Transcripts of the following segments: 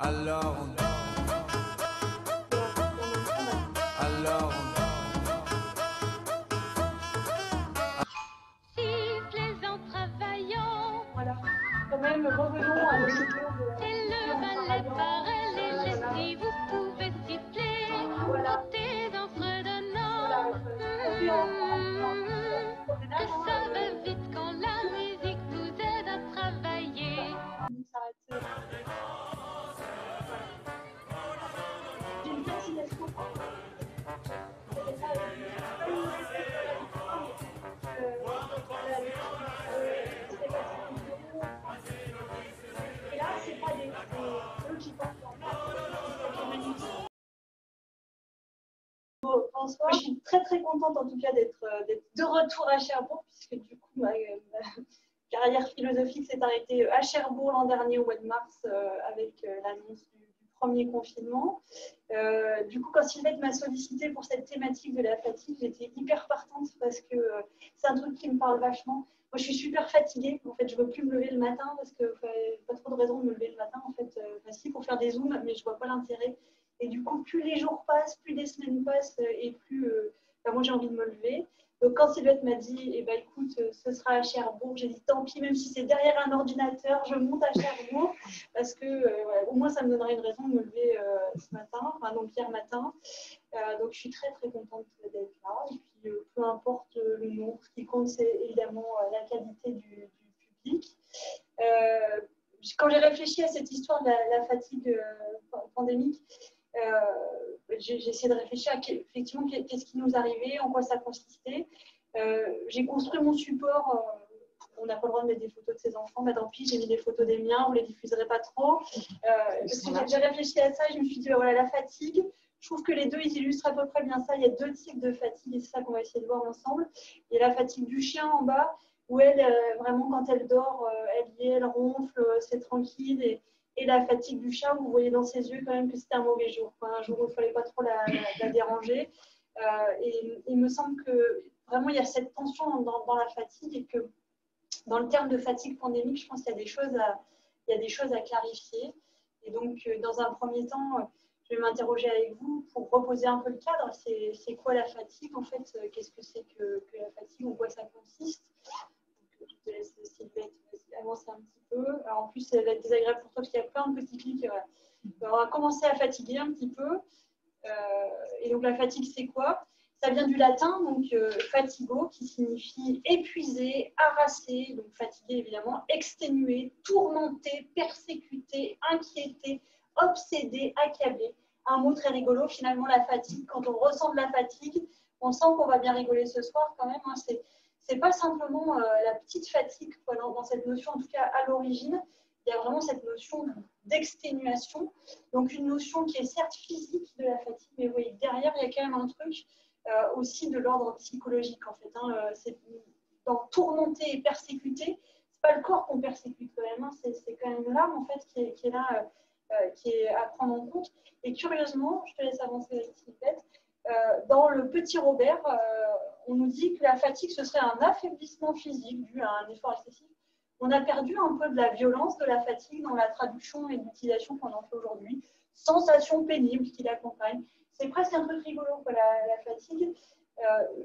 Alors, alors. Sifflez en travaillant. Voilà. Quand même, revenons à nos Et le balai paraît léger si vous pouvez siffler. Voilà. Frottez en fredonnant. Que Voilà. ça va vite quand la musique vous aide à travailler. J'ai une fascination. Et là, c'est pas des eux qui portent leur part. Bon, François, je suis très très contente en tout cas d'être de retour à Cherbourg, puisque du coup ma carrière philosophique s'est arrêtée à Cherbourg l'an dernier au mois de mars avec l'annonce du premier confinement. Du coup, quand Sylvette m'a sollicité pour cette thématique de la fatigue, j'étais hyper partante parce que c'est un truc qui me parle vachement. Moi, je suis super fatiguée. En fait, je ne veux plus me lever le matin parce que pas trop de raison de me lever le matin. En fait, si, pour faire des zooms, mais je ne vois pas l'intérêt. Et du coup, plus les jours passent, plus les semaines passent et plus moi j'ai envie de me lever. Donc quand Sylvette m'a dit, eh ben, écoute, ce sera à Cherbourg, j'ai dit tant pis, même si c'est derrière un ordinateur, je monte à Cherbourg parce que voilà, au moins ça me donnerait une raison de me lever ce matin, enfin donc hier matin. Donc je suis très très contente d'être là. Et puis peu importe le nombre, ce qui compte c'est évidemment la qualité du public. Quand j'ai réfléchi à cette histoire de la fatigue pandémique, j'ai essayé de réfléchir à effectivement qu'est-ce qui nous arrivait, en quoi ça consistait. J'ai construit mon support. On n'a pas le droit de mettre des photos de ses enfants, mais tant pis, j'ai mis des photos des miens, vous ne les diffuserez pas trop. Parce que j'ai réfléchi à ça et je me suis dit, voilà, la fatigue, je trouve que les deux, ils illustrent à peu près bien ça. Il y a deux types de fatigue et c'est ça qu'on va essayer de voir ensemble. Il y a la fatigue du chien en bas, où elle, vraiment, quand elle dort, elle ronfle, c'est tranquille. Et la fatigue du chat, vous voyez dans ses yeux quand même que c'était un mauvais jour, un jour où il ne fallait pas trop la déranger. Et il me semble que vraiment il y a cette tension dans la fatigue et que dans le terme de fatigue pandémique, je pense qu'il y a des choses à clarifier. Et donc, dans un premier temps, je vais m'interroger avec vous pour reposer un peu le cadre. C'est quoi la fatigue en fait? Qu'est-ce que c'est que la fatigue? En quoi ça consiste? Donc, je te laisse Sylvette avancer un petit peu. Alors, en plus, ça va être désagréable pour toi parce qu'il y a plein de petits clics. On va commencer à fatiguer un petit peu. Et donc, la fatigue, c'est quoi? Ça vient du latin, donc fatigo, qui signifie épuisé, harassé, donc fatigué évidemment, exténué, tourmenté, persécuté, inquiété, obsédé, accablé. Un mot très rigolo, finalement, la fatigue. Quand on ressent de la fatigue, on sent qu'on va bien rigoler ce soir quand même. Hein, c'est pas simplement la petite fatigue quoi, dans cette notion, en tout cas à l'origine. Il y a vraiment cette notion d'exténuation, donc une notion qui est certes physique de la fatigue, mais vous voyez, derrière, il y a quand même un truc aussi de l'ordre psychologique, en fait. Hein. C'est dans tourmenter et persécuter, c'est pas le corps qu'on persécute quand même, hein. C'est quand même l'âme, en fait, qui est là, qui est à prendre en compte. Et curieusement, je te laisse avancer avec Sylvette, dans le petit Robert, on nous dit que la fatigue, ce serait un affaiblissement physique dû à un effort excessif. On a perdu un peu de la violence de la fatigue dans la traduction et l'utilisation qu'on en fait aujourd'hui. Sensation pénible qui l'accompagne. C'est presque un truc rigolo, quoi, la fatigue.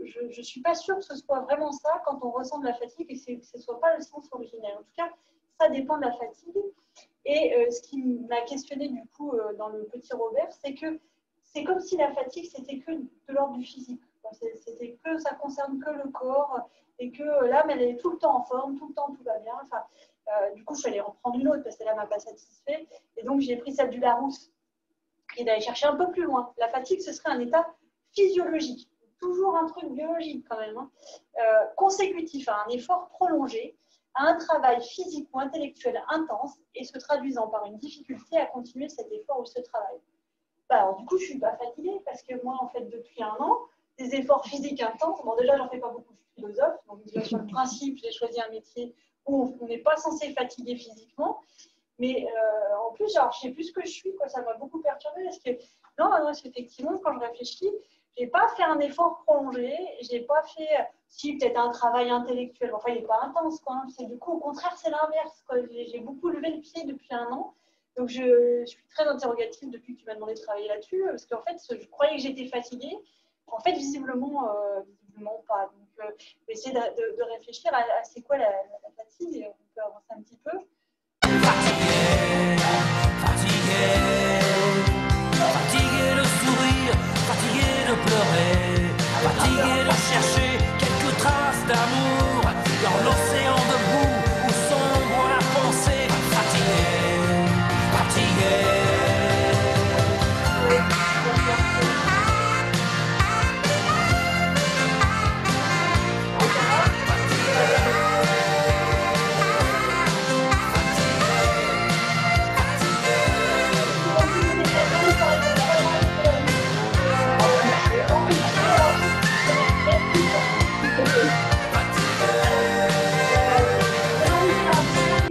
Je ne suis pas sûre que ce soit vraiment ça quand on ressent de la fatigue et que ce ne soit pas le sens originel. En tout cas, ça dépend de la fatigue. Et ce qui m'a questionné du coup dans le petit Robert, c'est que c'est comme si la fatigue, c'était que de l'ordre du physique. C'était que ça concerne que le corps et que l'âme, elle est tout le temps en forme, tout le temps tout va bien. Enfin, du coup, je suis allée en prendre une autre parce que là, m'a pas satisfait. Et donc, j'ai pris celle du Larousse et d'aller chercher un peu plus loin. La fatigue, ce serait un état physiologique, toujours un truc biologique quand même, hein. Consécutif à un effort prolongé, à un travail physique ou intellectuel intense et se traduisant par une difficulté à continuer cet effort ou ce travail. Alors, du coup, je ne suis pas fatiguée parce que moi, en fait, depuis un an, des efforts physiques intenses, bon, déjà, j'en fais pas beaucoup, je suis philosophe, donc déjà, sur le principe, j'ai choisi un métier où on n'est pas censé fatiguer physiquement, mais en plus, alors, je ne sais plus ce que je suis, quoi, ça m'a beaucoup perturbée parce que, non, effectivement, quand je réfléchis, je n'ai pas fait un effort prolongé, je n'ai pas fait, si, peut-être un travail intellectuel, enfin, il n'est pas intense, quoi, hein, du coup, au contraire, c'est l'inverse, quoi, j'ai beaucoup levé le pied depuis un an. Donc, je suis très interrogative depuis que tu m'as demandé de travailler là-dessus, parce qu'en fait, je croyais que j'étais fatiguée. En fait, visiblement pas. Donc, je vais essayer de réfléchir à c'est quoi la fatigue, et on peut avancer un petit peu. Fatigué de sourire, fatigué de pleurer, fatigué de chercher quelques traces d'amour dans l'océan de boue où sombre la pensée. Fatigué, fatigué.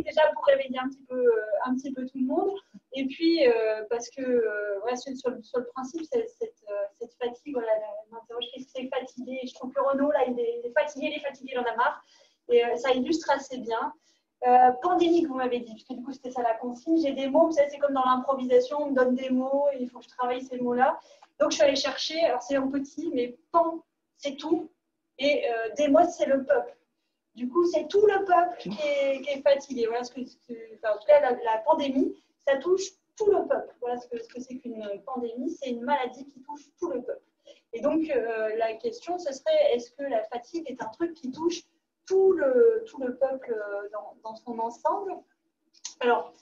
Déjà pour réveiller un petit peu tout le monde. Et puis, parce que ouais, sur le principe, cette fatigue, voilà, elle m'interroge, qu'est-ce que c'est fatigué? Je trouve que Renaud, là, il est fatigué, il en a marre. Et ça illustre assez bien. Pandémique, vous m'avez dit, parce que du coup, c'était ça la consigne. J'ai des mots, vous savez, c'est comme dans l'improvisation, on me donne des mots et il faut que je travaille ces mots-là. Donc, je suis allée chercher, alors c'est en petit, mais pan, c'est tout. Et démos, c'est le peuple. Du coup, c'est tout le peuple qui est fatigué. Voilà ce que, enfin, en tout cas, la pandémie, ça touche tout le peuple. Voilà ce que c'est qu'une pandémie. C'est une maladie qui touche tout le peuple. Et donc, la question, ce serait, est-ce que la fatigue est un truc qui touche tout le peuple dans son ensemble? Alors,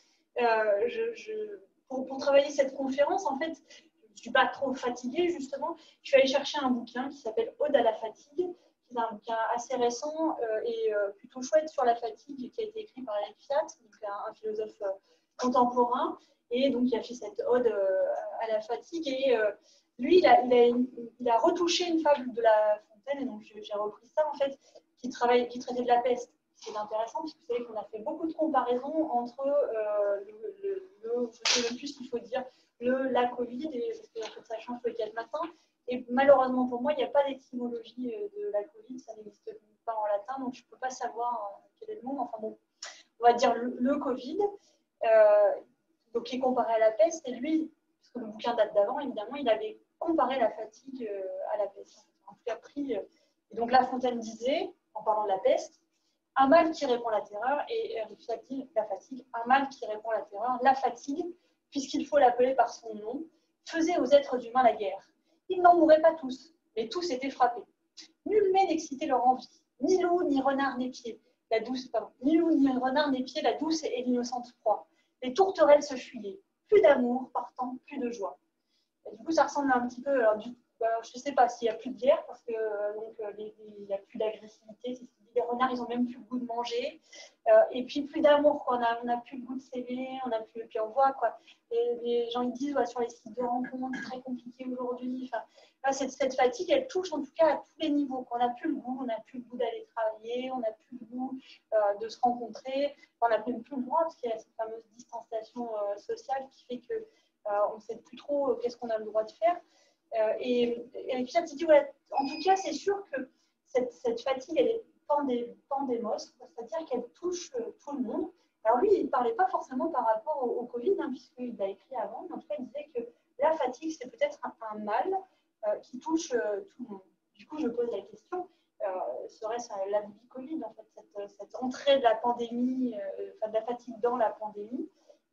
pour travailler cette conférence, en fait, je ne suis pas trop fatiguée, justement. Je suis allée chercher un bouquin qui s'appelle Ode à la fatigue. C'est un bouquin assez récent et plutôt chouette sur la fatigue qui a été écrit par Eric Fiat, donc un philosophe contemporain, et donc il a fait cette ode à la fatigue. Et lui, il a retouché une fable de La Fontaine, et donc j'ai repris ça en fait, qui traitait de la peste. C'est intéressant parce que vous savez qu'on a fait beaucoup de comparaisons entre je ne sais même plus ce qu'il faut dire, la Covid, et parce que en fait, ça change tous les 4 matins. Et malheureusement pour moi, il n'y a pas d'étymologie de la Covid, ça n'existe pas en latin, donc je ne peux pas savoir quel est le mot. Enfin bon, on va dire le Covid, donc qui est comparé à la peste. Et lui, parce que le bouquin date d'avant, évidemment, il avait comparé la fatigue à la peste. En tout cas, pris. Et donc La Fontaine disait, en parlant de la peste, un mal qui répand la terreur, et Rifiat dit la fatigue, un mal qui répand la terreur, la fatigue, puisqu'il faut l'appeler par son nom, faisait aux êtres humains la guerre. Ils n'en mouraient pas tous, mais tous étaient frappés. Nul mets n'excitait leur envie, ni loup, ni renard n'épiait la douce, ni loup, ni renard n'épiait la douce et l'innocente proie. Les tourterelles se fuyaient, plus d'amour, partant, plus de joie. Et du coup, ça ressemble un petit peu, alors, je ne sais pas s'il n'y a plus de guerre, parce que il n'y a plus d'agressivité, c'est ce qu'il dit, les renards, ils n'ont même plus le goût de manger, et puis plus d'amour, on n'a plus le goût de s'aimer, puis on voit, quoi. Les gens ils disent sur les sites de rencontres, c'est très compliqué aujourd'hui. Enfin, là, cette fatigue, elle touche en tout cas à tous les niveaux. On n'a plus le goût, on n'a plus le goût d'aller travailler, on n'a plus le goût de se rencontrer, on n'a même plus le droit, parce qu'il y a cette fameuse distanciation sociale qui fait que on ne sait plus trop qu'est-ce qu'on a le droit de faire. Et puis ça, dit, ouais, en tout cas, c'est sûr que cette fatigue, elle est pandémos, c'est-à-dire qu'elle touche tout le monde. Alors lui, il ne parlait pas forcément par rapport au Covid, puisqu'il l'a écrit avant, mais en tout cas, il disait que la fatigue, c'est peut-être un mal qui touche tout le monde. Du coup, je pose la question, serait-ce la vie Covid, en fait, cette entrée de la pandémie, de la fatigue dans la pandémie?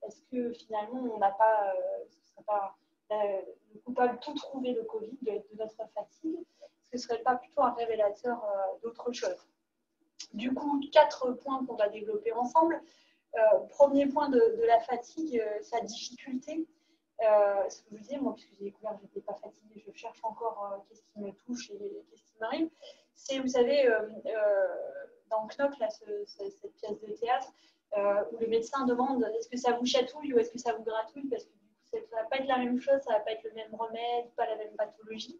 Est-ce que finalement, on n'a pas, ce serait pas le coupable tout trouvé le Covid de notre fatigue? Est-ce que ce ne serait pas plutôt un révélateur d'autre chose? Du coup, 4 points qu'on va développer ensemble. Premier point de la fatigue, sa difficulté. Ce que je vous disais, moi, puisque j'ai découvert que je n'étais pas fatiguée, je cherche encore qu'est-ce qui me touche et qu'est-ce qui m'arrive. C'est, vous savez, dans Knock, là, cette pièce de théâtre, où le médecin demande est-ce que ça vous chatouille ou est-ce que ça vous gratouille, parce que du coup, ça ne va pas être la même chose, ça ne va pas être le même remède, pas la même pathologie.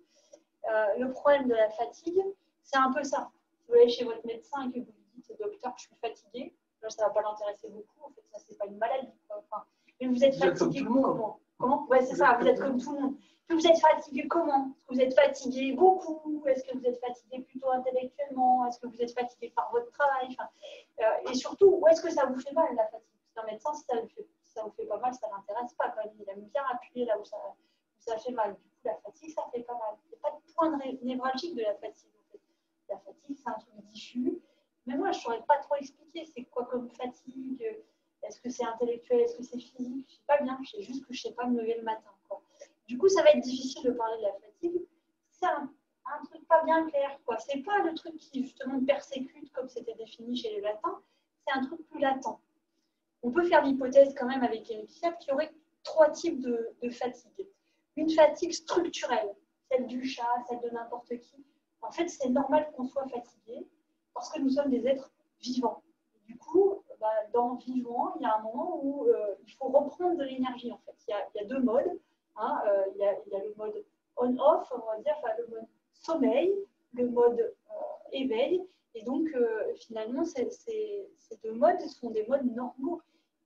Le problème de la fatigue, c'est un peu ça. Si vous allez chez votre médecin et que vous lui dites docteur, je suis fatiguée, là, ça ne va pas l'intéresser beaucoup. En fait, ça, c'est pas une maladie. Enfin, mais vous êtes fatigué comment? Ouais, c'est ça, vous êtes comme tout le monde. Puis vous êtes fatigué comment? Est-ce que vous êtes fatigué beaucoup? Est-ce que vous êtes fatigué plutôt intellectuellement? Est-ce que vous êtes fatigué par votre travail? Et surtout, où est-ce que ça vous fait mal, la fatigue? Parce qu'un médecin, si ça vous fait pas mal, ça ne l'intéresse pas quand même. Il aime bien appuyer là où ça fait mal. Du coup, la fatigue, ça fait pas mal. Il n'y a pas de point névralgique de la fatigue. En fait. La fatigue, c'est un truc diffus. Mais moi, je ne saurais pas trop expliquer c'est quoi comme fatigue. Est-ce que c'est intellectuel, est-ce que c'est physique? Je ne sais pas bien. Je sais juste que je ne sais pas me lever le matin. Quoi. Du coup, ça va être difficile de parler de la fatigue. C'est un truc pas bien clair. Ce n'est pas le truc qui, justement, persécute comme c'était défini chez les latins. C'est un truc plus latent. On peut faire l'hypothèse quand même avec Eric Fiat qu'il y aurait 3 types de fatigue. Une fatigue structurelle, celle du chat, celle de n'importe qui. En fait, c'est normal qu'on soit fatigué parce que nous sommes des êtres vivants. Du coup, dans vivant, il y a un moment où il faut reprendre de l'énergie. En fait, il y a 2 modes. Hein, il y a le mode on-off, on va dire, enfin, le mode sommeil, le mode éveil. Et donc, finalement, ces 2 modes sont des modes normaux.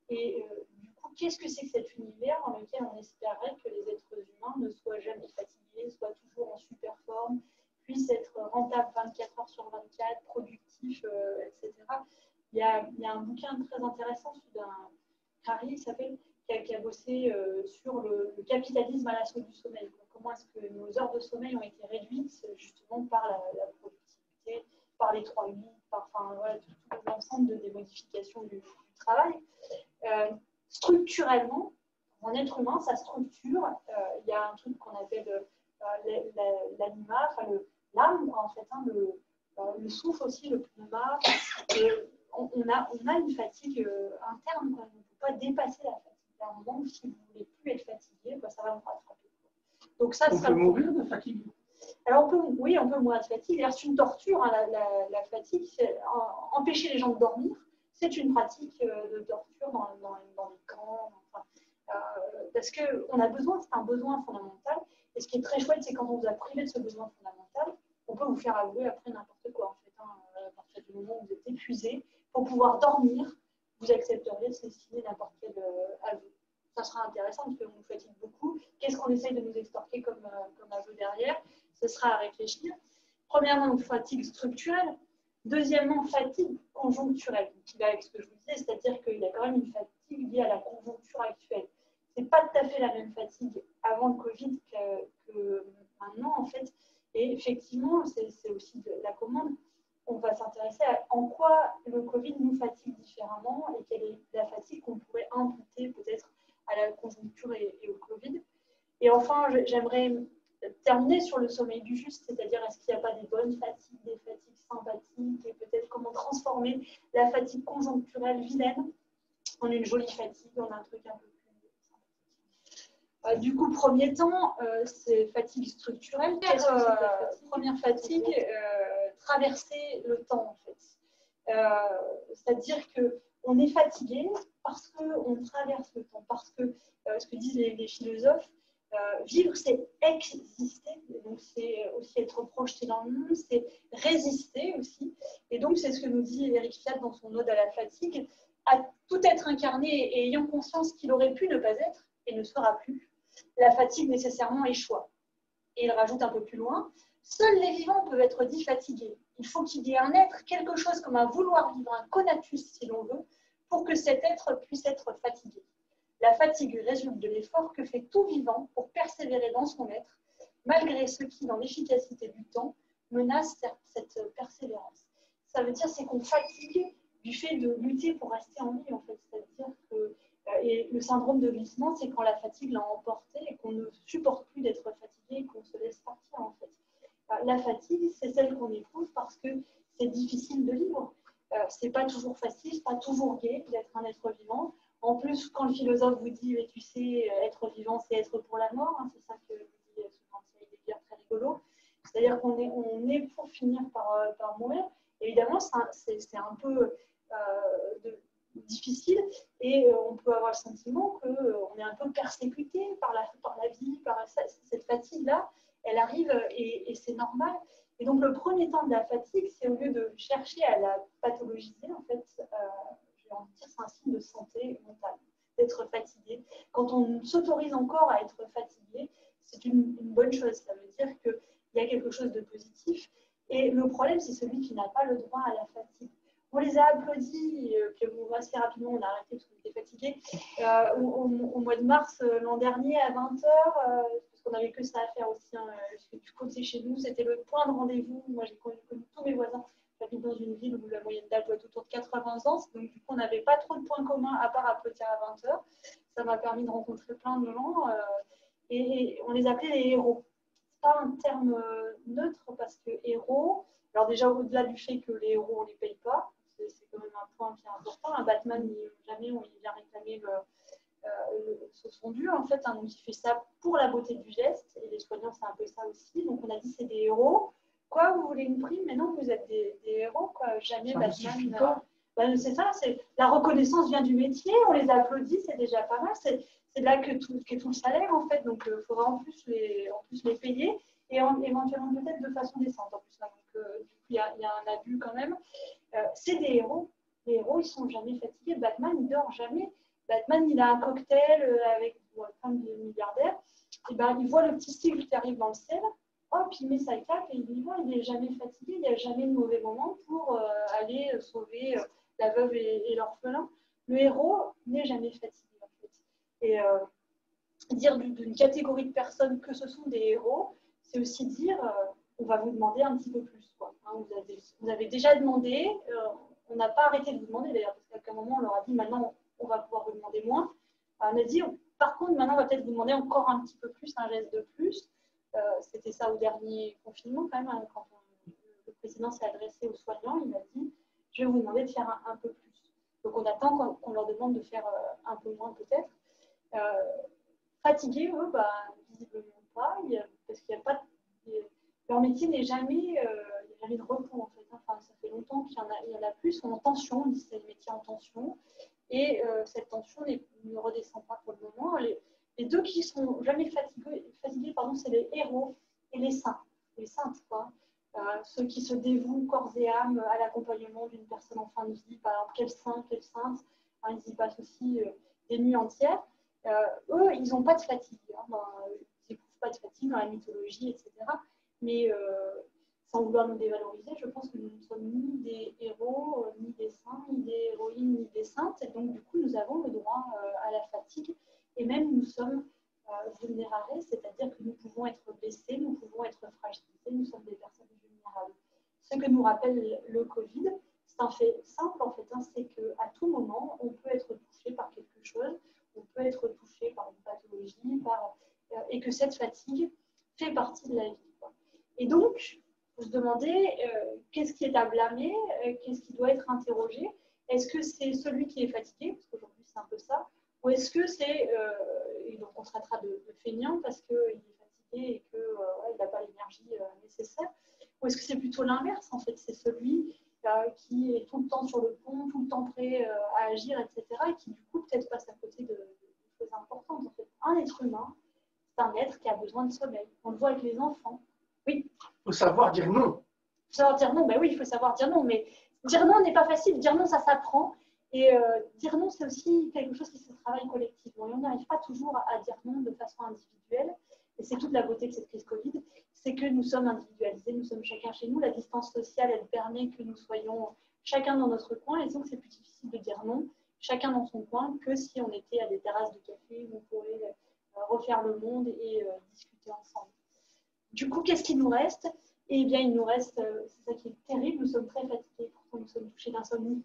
Et du coup, qu'est-ce que c'est que cet univers dans lequel on espérait que les êtres humains ne soient jamais fatigués, soient toujours en super forme, puissent être rentables 24 heures sur 24, productifs, etc. Il y a un bouquin très intéressant, celui d'un Harry, s'appelle, qui a bossé sur le capitalisme à l'assaut du sommeil. Comment est-ce que nos heures de sommeil ont été réduites justement par la productivité, par les 3-8, par tout l'ensemble des modifications du travail. Structurellement, en être humain, ça structure. Il y a un truc qu'on appelle l'anima, l'âme, en fait, hein, le souffle aussi, le pneuma. On a une fatigue interne, quoi. On ne peut pas dépasser la fatigue. À un moment où si vous ne voulez plus être fatigué, ça va vous rattraper. Donc ça, on peut mourir de fatigue. Alors, on peut mourir de fatigue. C'est une torture, hein, la fatigue. Empêcher les gens de dormir, c'est une pratique de torture dans les camps. Parce qu'on a besoin, c'est un besoin fondamental. Et ce qui est très chouette, c'est quand on vous a privé de ce besoin fondamental, on peut vous faire avouer après n'importe quoi. En fait, hein, à partir du moment où vous êtes épuisé, pour pouvoir dormir, vous accepteriez de s'estimer n'importe quel aveu. Ça sera intéressant parce qu'on nous fatigue beaucoup. Qu'est-ce qu'on essaye de nous extorquer comme aveu derrière? Ce sera à réfléchir. Premièrement, donc, fatigue structurelle. Deuxièmement, fatigue conjoncturelle, qui va avec ce que je vous disais, c'est-à-dire qu'il y a quand même une fatigue liée à la conjoncture actuelle. Ce n'est pas tout à fait la même fatigue avant le Covid que maintenant, en fait. Et effectivement, c'est aussi de la commande. On va s'intéresser à en quoi le Covid nous fatigue différemment et quelle est la fatigue qu'on pourrait imputer peut-être à la conjoncture et au Covid. Et enfin, j'aimerais terminer sur le sommeil du juste, c'est-à-dire est-ce qu'il n'y a pas des bonnes fatigues, des fatigues sympathiques, et peut-être comment transformer la fatigue conjoncturelle vilaine en une jolie fatigue, en un truc un peu plus sympathique. Du coup, premier temps, c'est fatigue structurelle. Première fatigue, traverser le temps en fait. C'est-à-dire qu'on est fatigué parce qu'on traverse le temps, parce que ce que disent les philosophes, vivre, c'est exister, donc c'est aussi être projeté dans le monde, c'est résister aussi. Et donc, c'est ce que nous dit Eric Fiat dans son Ode à la fatigue, à tout être incarné et ayant conscience qu'il aurait pu ne pas être et ne sera plus, la fatigue nécessairement échoua. Et il rajoute un peu plus loin, seuls les vivants peuvent être dits fatigués. Il faut qu'il y ait un être, quelque chose comme un vouloir vivre, un conatus si l'on veut, pour que cet être puisse être fatigué. La fatigue résulte de l'effort que fait tout vivant pour persévérer dans son être, malgré ce qui, dans l'efficacité du temps, menace cette persévérance. Ça veut dire c'est qu'on fatigue du fait de lutter pour rester en vie, en fait. C'est-à-dire que et le syndrome de glissement, c'est quand la fatigue l'a emporté et qu'on ne supporte plus d'être fatigué et qu'on se laisse partir, en fait. La fatigue, c'est celle qu'on éprouve parce que c'est difficile de vivre. C'est pas toujours facile, c'est pas toujours gai d'être un être vivant. En plus, quand le philosophe vous dit, tu sais, être vivant, c'est être pour la mort, hein, c'est ça que vous dit souvent Heidegger, très rigolo. C'est-à-dire qu'on est pour finir par mourir. Évidemment, c'est un peu difficile et on peut avoir le sentiment qu'on est un peu persécuté par la vie, par cette fatigue-là. Elle arrive et c'est normal. Et donc, le premier temps de la fatigue, c'est au lieu de chercher à la pathologiser, en fait, j'ai envie de dire, c'est un signe de santé mentale, d'être fatigué. Quand on s'autorise encore à être fatigué, c'est une bonne chose. Ça veut dire qu'il y a quelque chose de positif. Et le problème, c'est celui qui n'a pas le droit à la fatigue. On les a applaudis, puis assez rapidement, on a arrêté parce qu'on était fatigué. fatigués. Au mois de mars l'an dernier, à 20 h, parce qu'on n'avait que ça à faire aussi, hein, parce que du côté chez nous, c'était le point de rendez-vous. Moi, j'ai connu tous mes voisins. J'habite dans une ville où la moyenne d'âge doit être autour de 80 ans. Donc, du coup, on n'avait pas trop de points communs à part applaudir à 20 h. Ça m'a permis de rencontrer plein de gens. Et on les appelait les héros. Ce n'est pas un terme neutre parce que héros, alors déjà au-delà du fait que les héros, on ne les paye pas, c'est quand même un point qui est important. Un Batman, jamais on vient réclamer son dû, en fait. Hein, donc il fait ça pour la beauté du geste. Et les soignants, c'est un peu ça aussi. Donc on a dit c'est des héros. Quoi, vous voulez une prime? Mais non, vous êtes des héros. Quoi. Jamais Ça Batman. C'est ça, la reconnaissance vient du métier. On les applaudit, c'est déjà pas mal. C'est là qu'est tout le salaire, en fait. Donc, il faudra en plus les payer et éventuellement peut-être de façon décente. En plus, là. Donc, du coup, il y a un abus quand même. C'est des héros. Les héros, ils ne sont jamais fatigués. Batman, il ne dort jamais. Batman, il a un cocktail avec plein de milliardaires. Et ben, il voit le petit cycle qui arrive dans le ciel. Hop, il met sa cape et il y va. Il n'est jamais fatigué. Il n'y a jamais de mauvais moment pour aller sauver la veuve et l'orphelin. Le héros n'est jamais fatigué. Et dire d'une catégorie de personnes que ce sont des héros, c'est aussi dire on va vous demander un petit peu plus. Quoi. Hein, vous avez déjà demandé, on n'a pas arrêté de vous demander d'ailleurs, parce qu'à un moment on leur a dit maintenant on va pouvoir vous demander moins. On a dit par contre maintenant on va peut-être vous demander encore un petit peu plus, un geste de plus. C'était ça au dernier confinement quand même, hein, quand le président s'est adressé aux soignants, il a dit je vais vous demander de faire un peu plus. Donc on attend qu'on leur demande de faire un peu moins peut-être. Fatigués, eux, visiblement pas, parce qu'il n'y a pas leur métier n'est jamais, il n'y a jamais de repos en fait. Enfin, ça fait longtemps qu'il y en a plus, sont en tension, on dit que c'est le métier en tension, et cette tension ne redescend pas pour le moment. Les deux qui sont jamais fatigués c'est les héros et les saints, les saintes, quoi. Ceux qui se dévouent corps et âme à l'accompagnement d'une personne en fin de vie, par exemple, quel saint, quelle sainte, hein, ils y passent aussi des nuits entières. Eux, ils n'ont pas de fatigue. Hein, ils n'éprouvent pas de fatigue dans la mythologie, etc. Mais sans vouloir nous dévaloriser, je pense que nous ne sommes ni des héros, ni des saints, ni des héroïnes, ni des saintes. Et donc, du coup, nous avons le droit à la fatigue. Et même, nous sommes vulnérables, c'est-à-dire que nous pouvons être blessés, nous pouvons être fragilisés, nous sommes des personnes vulnérables. Ce que nous rappelle le Covid, c'est un fait simple, en fait, hein, c'est qu'à tout moment, on peut être touché par quelque chose, on peut être touché par une pathologie, et que cette fatigue fait partie de la vie. Quoi. Et donc, vous se demandez qu'est-ce qui est à blâmer, qu'est-ce qui doit être interrogé. Est-ce que c'est celui qui est fatigué, parce qu'aujourd'hui c'est un peu ça, ou est-ce que c'est, et donc on traitera de feignant parce qu'il est fatigué et qu'il n'a pas l'énergie nécessaire, ou est-ce que c'est plutôt l'inverse, en fait, c'est celui qui est tout le temps sur le pont, tout le temps prêt à agir, etc., et qui du coup peut-être passe à côté de choses importantes. En fait, un être humain, c'est un être qui a besoin de sommeil. On le voit avec les enfants. Oui. Il faut savoir dire non. Il faut savoir dire non, oui, il faut savoir dire non, mais dire non n'est pas facile. Dire non, ça s'apprend. Et dire non, c'est aussi quelque chose qui se travaille collectivement. Et on n'arrive pas toujours à dire non de façon individuelle. Et c'est toute la beauté de cette crise Covid, c'est que nous sommes individualisés, nous sommes chacun chez nous. La distance sociale, elle permet que nous soyons chacun dans notre coin. Et donc, c'est plus difficile de dire non, chacun dans son coin, que si on était à des terrasses de café où on pourrait refaire le monde et discuter ensemble. Du coup, qu'est-ce qu'il nous reste? Eh bien, il nous reste, c'est ça qui est terrible, nous sommes très fatigués, pourtant nous sommes touchés d'insomnie.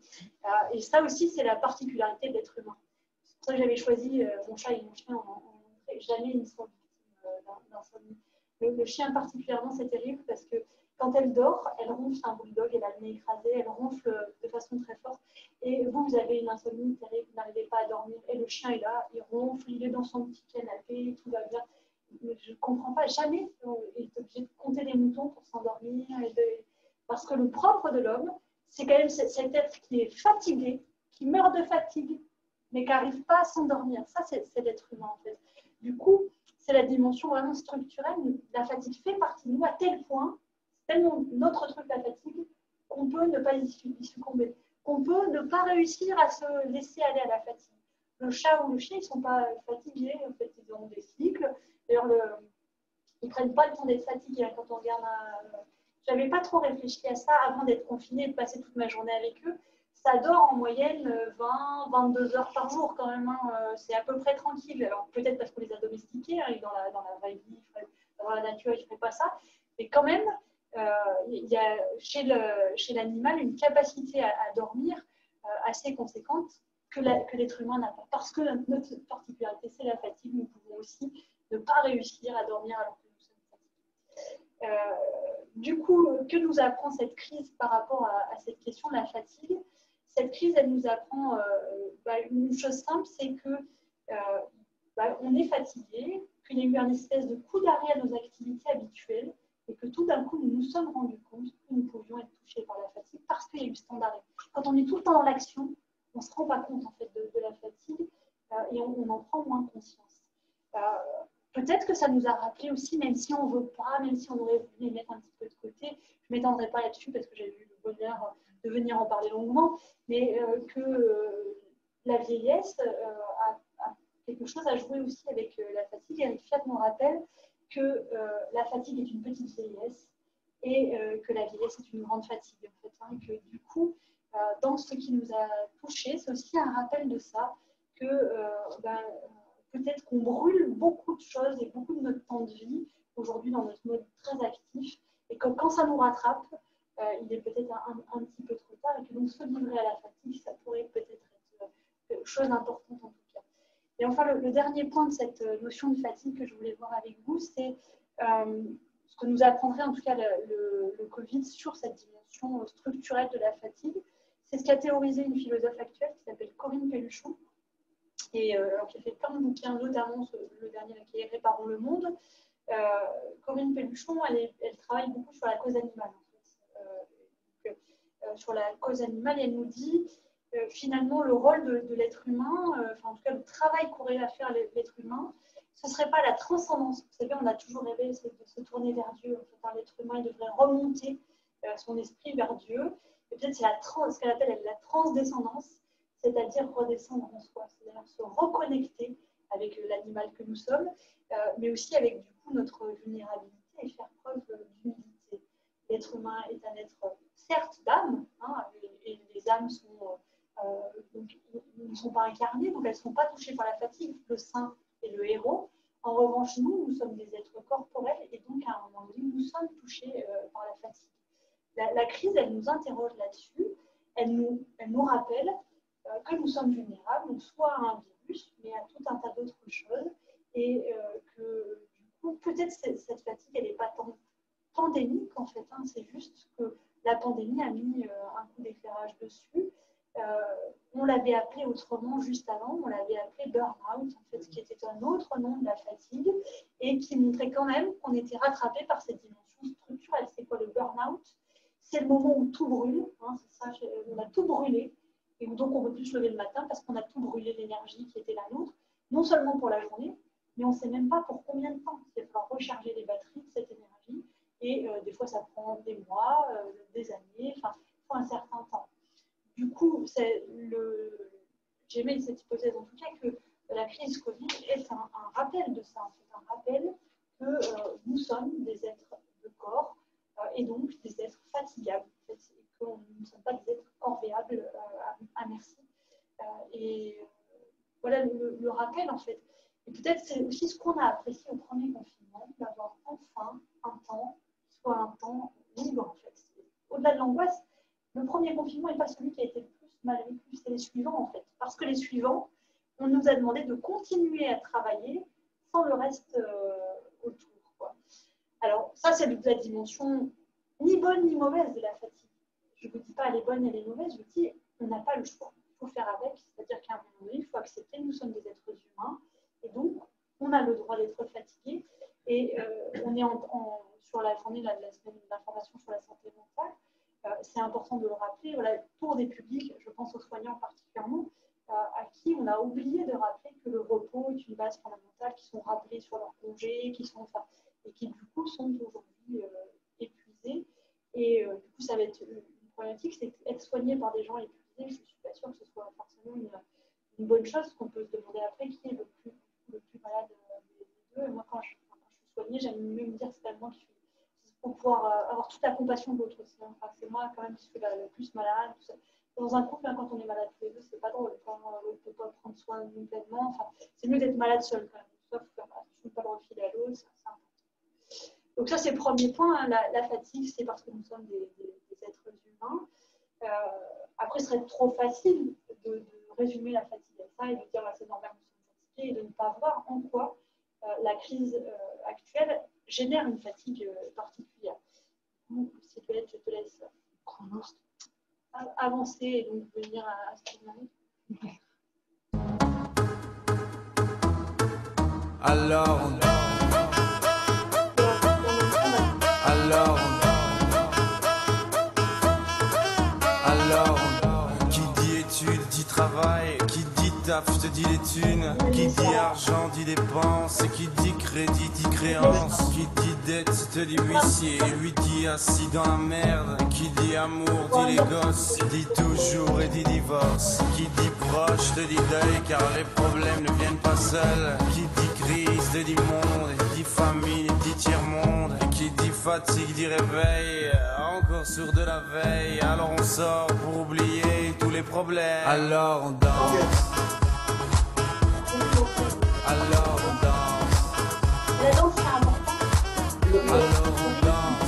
Et ça aussi, c'est la particularité de l'être humain. C'est pour ça que j'avais choisi mon chat et mon chien en entrée. Jamais ils ne sont victimes d'insomnie. Le chien particulièrement, c'est terrible parce que quand elle dort, elle ronfle, c'est un bulldog, elle a le nez écrasé, elle ronfle de façon très forte. Et vous avez une insomnie terrible, vous n'arrivez pas à dormir. Et le chien est là, il ronfle, il est dans son petit canapé, tout va bien. Je ne comprends pas, jamais il est obligé de compter des moutons pour s'endormir. Parce que le propre de l'homme, c'est quand même cet être qui est fatigué, qui meurt de fatigue, mais qui n'arrive pas à s'endormir. Ça, c'est l'être humain, en fait. Du coup, c'est la dimension vraiment structurelle. La fatigue fait partie de nous à tel point, c'est tellement notre truc, la fatigue, qu'on peut ne pas y succomber, qu'on peut ne pas réussir à se laisser aller à la fatigue. Le chat ou le chien, ils ne sont pas fatigués, en fait, ils ont des cycles. D'ailleurs, ils ne prennent pas le temps d'être fatigués. Quand on regarde je n'avais pas trop réfléchi à ça avant d'être confinée et de passer toute ma journée avec eux. ça dort en moyenne 20-22 heures par jour quand même. Hein. C'est à peu près tranquille. Alors peut-être parce qu'on les a domestiqués, hein, et dans la vraie vie, dans la nature, ils ne feraient pas ça. Mais quand même, il y a chez l'animal une capacité à dormir assez conséquente que l'être humain n'a pas. Parce que notre particularité, c'est la fatigue. Nous pouvons aussi ne pas réussir à dormir alors que nous sommes fatigués. Du coup, que nous apprend cette crise par rapport à cette question de la fatigue? Cette crise, elle nous apprend une chose simple, c'est que on est fatigué, qu'il y a eu une espèce de coup d'arrêt à nos activités habituelles et que tout d'un coup, nous nous sommes rendus compte que nous pouvions être touchés par la fatigue parce qu'il y a eu ce temps d'arrêt. Quand on est tout le temps dans l'action, on ne se rend pas compte en fait, de la fatigue et on en prend moins conscience. Peut-être que ça nous a rappelé aussi, même si on ne veut pas, même si on aurait voulu les mettre un petit peu de côté, je ne m'étendrai pas là-dessus parce que j'ai eu le bonheur de venir en parler longuement, mais que la vieillesse a quelque chose à jouer aussi avec la fatigue. Eric Fiat nous rappelle que la fatigue est une petite vieillesse et que la vieillesse est une grande fatigue. En fait, hein, et que du coup, dans ce qui nous a touchés, c'est aussi un rappel de ça, que peut-être qu'on brûle beaucoup de choses et beaucoup de notre temps de vie aujourd'hui dans notre mode très actif et que quand ça nous rattrape, il est peut-être un petit peu trop tard et que donc se livrer à la fatigue, ça pourrait peut-être être quelque chose d'important en tout cas. Et enfin, le dernier point de cette notion de fatigue que je voulais voir avec vous, c'est ce que nous apprendrait en tout cas le Covid sur cette dimension structurelle de la fatigue. C'est ce qu'a théorisé une philosophe actuelle qui s'appelle Corinne Pelluchon, et qui a fait plein de bouquins, notamment le dernier qui est Réparons le monde. Corinne Pelluchon, elle travaille beaucoup sur la cause animale. En fait. Sur la cause animale, elle nous dit finalement le rôle de l'être humain, en tout cas le travail qu'aurait à faire l'être humain, ce ne serait pas la transcendance. Vous savez, on a toujours rêvé de se tourner vers Dieu. En fait, l'être humain, il devrait remonter son esprit vers Dieu. Et peut-être c'est ce qu'elle appelle la transdescendance, c'est-à-dire redescendre en soi, c'est-à-dire se reconnecter avec l'animal que nous sommes, mais aussi avec du coup notre vulnérabilité et faire preuve d'humilité. L'être humain est un être, certes, d'âme, hein, et les âmes ne sont pas incarnées, donc elles ne sont pas touchées par la fatigue, le saint et le héros. En revanche, nous sommes des êtres corporels et donc à un moment donné, nous sommes touchés par la fatigue. La crise, elle nous interroge là-dessus, elle nous rappelle que nous sommes vulnérables, donc soit à un virus, mais à tout un tas d'autres choses, et que du coup, peut-être cette fatigue, elle n'est pas tant pandémique en fait, hein, c'est juste que la pandémie a mis un coup d'éclairage dessus. On l'avait appelé autrement juste avant, on l'avait appelé burn-out, en fait, qui était un autre nom de la fatigue, et qui montrait quand même qu'on était rattrapé par cette dimension structurelle. C'est quoi le burn-out? C'est le moment où tout brûle, hein, c'est ça, on a tout brûlé, et donc on ne peut plus se lever le matin parce qu'on a tout brûlé l'énergie qui était la nôtre, non seulement pour la journée, mais on ne sait même pas pour combien de temps. Il va falloir recharger les batteries de cette énergie, et des fois ça prend des mois, des années, enfin, il faut un certain temps. Du coup, j'aimais cette hypothèse en tout cas que la crise Covid est un rappel de ça, en fait, un rappel que nous sommes des êtres de corps et donc des êtres fatigables, en fait, et que nous ne sommes pas des êtres corvéables à merci. Voilà le rappel en fait. Et peut-être c'est aussi ce qu'on a apprécié au premier confinement, d'avoir enfin un temps qui soit un temps libre en fait. Au-delà de l'angoisse, le premier confinement n'est pas celui qui a été le plus mal vécu, c'est les suivants en fait. Parce que les suivants, on nous a demandé de continuer à travailler sans le reste autour, quoi. Alors ça, c'est la dimension ni bonne ni mauvaise de la fatigue. Je ne vous dis pas elle est bonne, elle est mauvaise, je vous dis on n'a pas le choix. Il faut faire avec, c'est-à-dire qu'à un moment donné, il faut accepter que nous sommes des êtres humains et donc on a le droit d'être fatigué. Et on est sur la journée de la semaine d'information sur la santé mentale. C'est important de le rappeler, voilà, pour des publics, je pense aux soignants particulièrement, à qui on a oublié de rappeler que le repos est une base fondamentale, qui sont rappelés sur leur congé, et qui du coup sont aujourd'hui épuisés. Et du coup, ça va être une problématique, c'est être soigné par des gens épuisés. Je ne suis pas sûre que ce soit forcément une bonne chose, qu'on peut se demander après qui est le plus malade des deux. Et moi, quand je suis soignée, j'aime mieux me dire que c'est pas moi qui suis, pour pouvoir avoir toute la compassion de l'autre aussi. Enfin, c'est moi quand même qui suis le plus malade. Tout ça. dans un couple, hein, quand on est malade tous les deux, c'est pas drôle. Quand on ne peut pas prendre soin de nous pleinement, enfin, c'est mieux d'être malade seul quand même. Sauf que tu ne peux pas le refiler à l'autre, c'est important. Donc ça, c'est le premier point. Hein, la fatigue, c'est parce que nous sommes des êtres humains. Après, ce serait trop facile de résumer la fatigue à ça et de dire bah, c'est normal, nous sommes fatigués, et de ne pas voir en quoi la crise actuelle génère une fatigue particulière. Donc, Sylvette, je te laisse avancer et donc venir à ce qu'il en est. Alors, qui dit études dit travail, qui dit taf te dit les thunes, qui dit argent dit dépenses, et qui dit crédit dit créance, qui dit dette te dit huissier, lui dit assis dans la merde, qui dit amour dit les gosses, dit toujours et dit divorce, qui dit proche te dit deuil car les problèmes ne viennent pas seuls, qui dit crise te dit monde, dit famine dit tiers-monde, et qui dit fatigue dit réveil, encore sourd de la veille, alors on sort pour oublier tous les problèmes. Alors on danse. Alors on danse. La danse, c'est important. Alors on danse.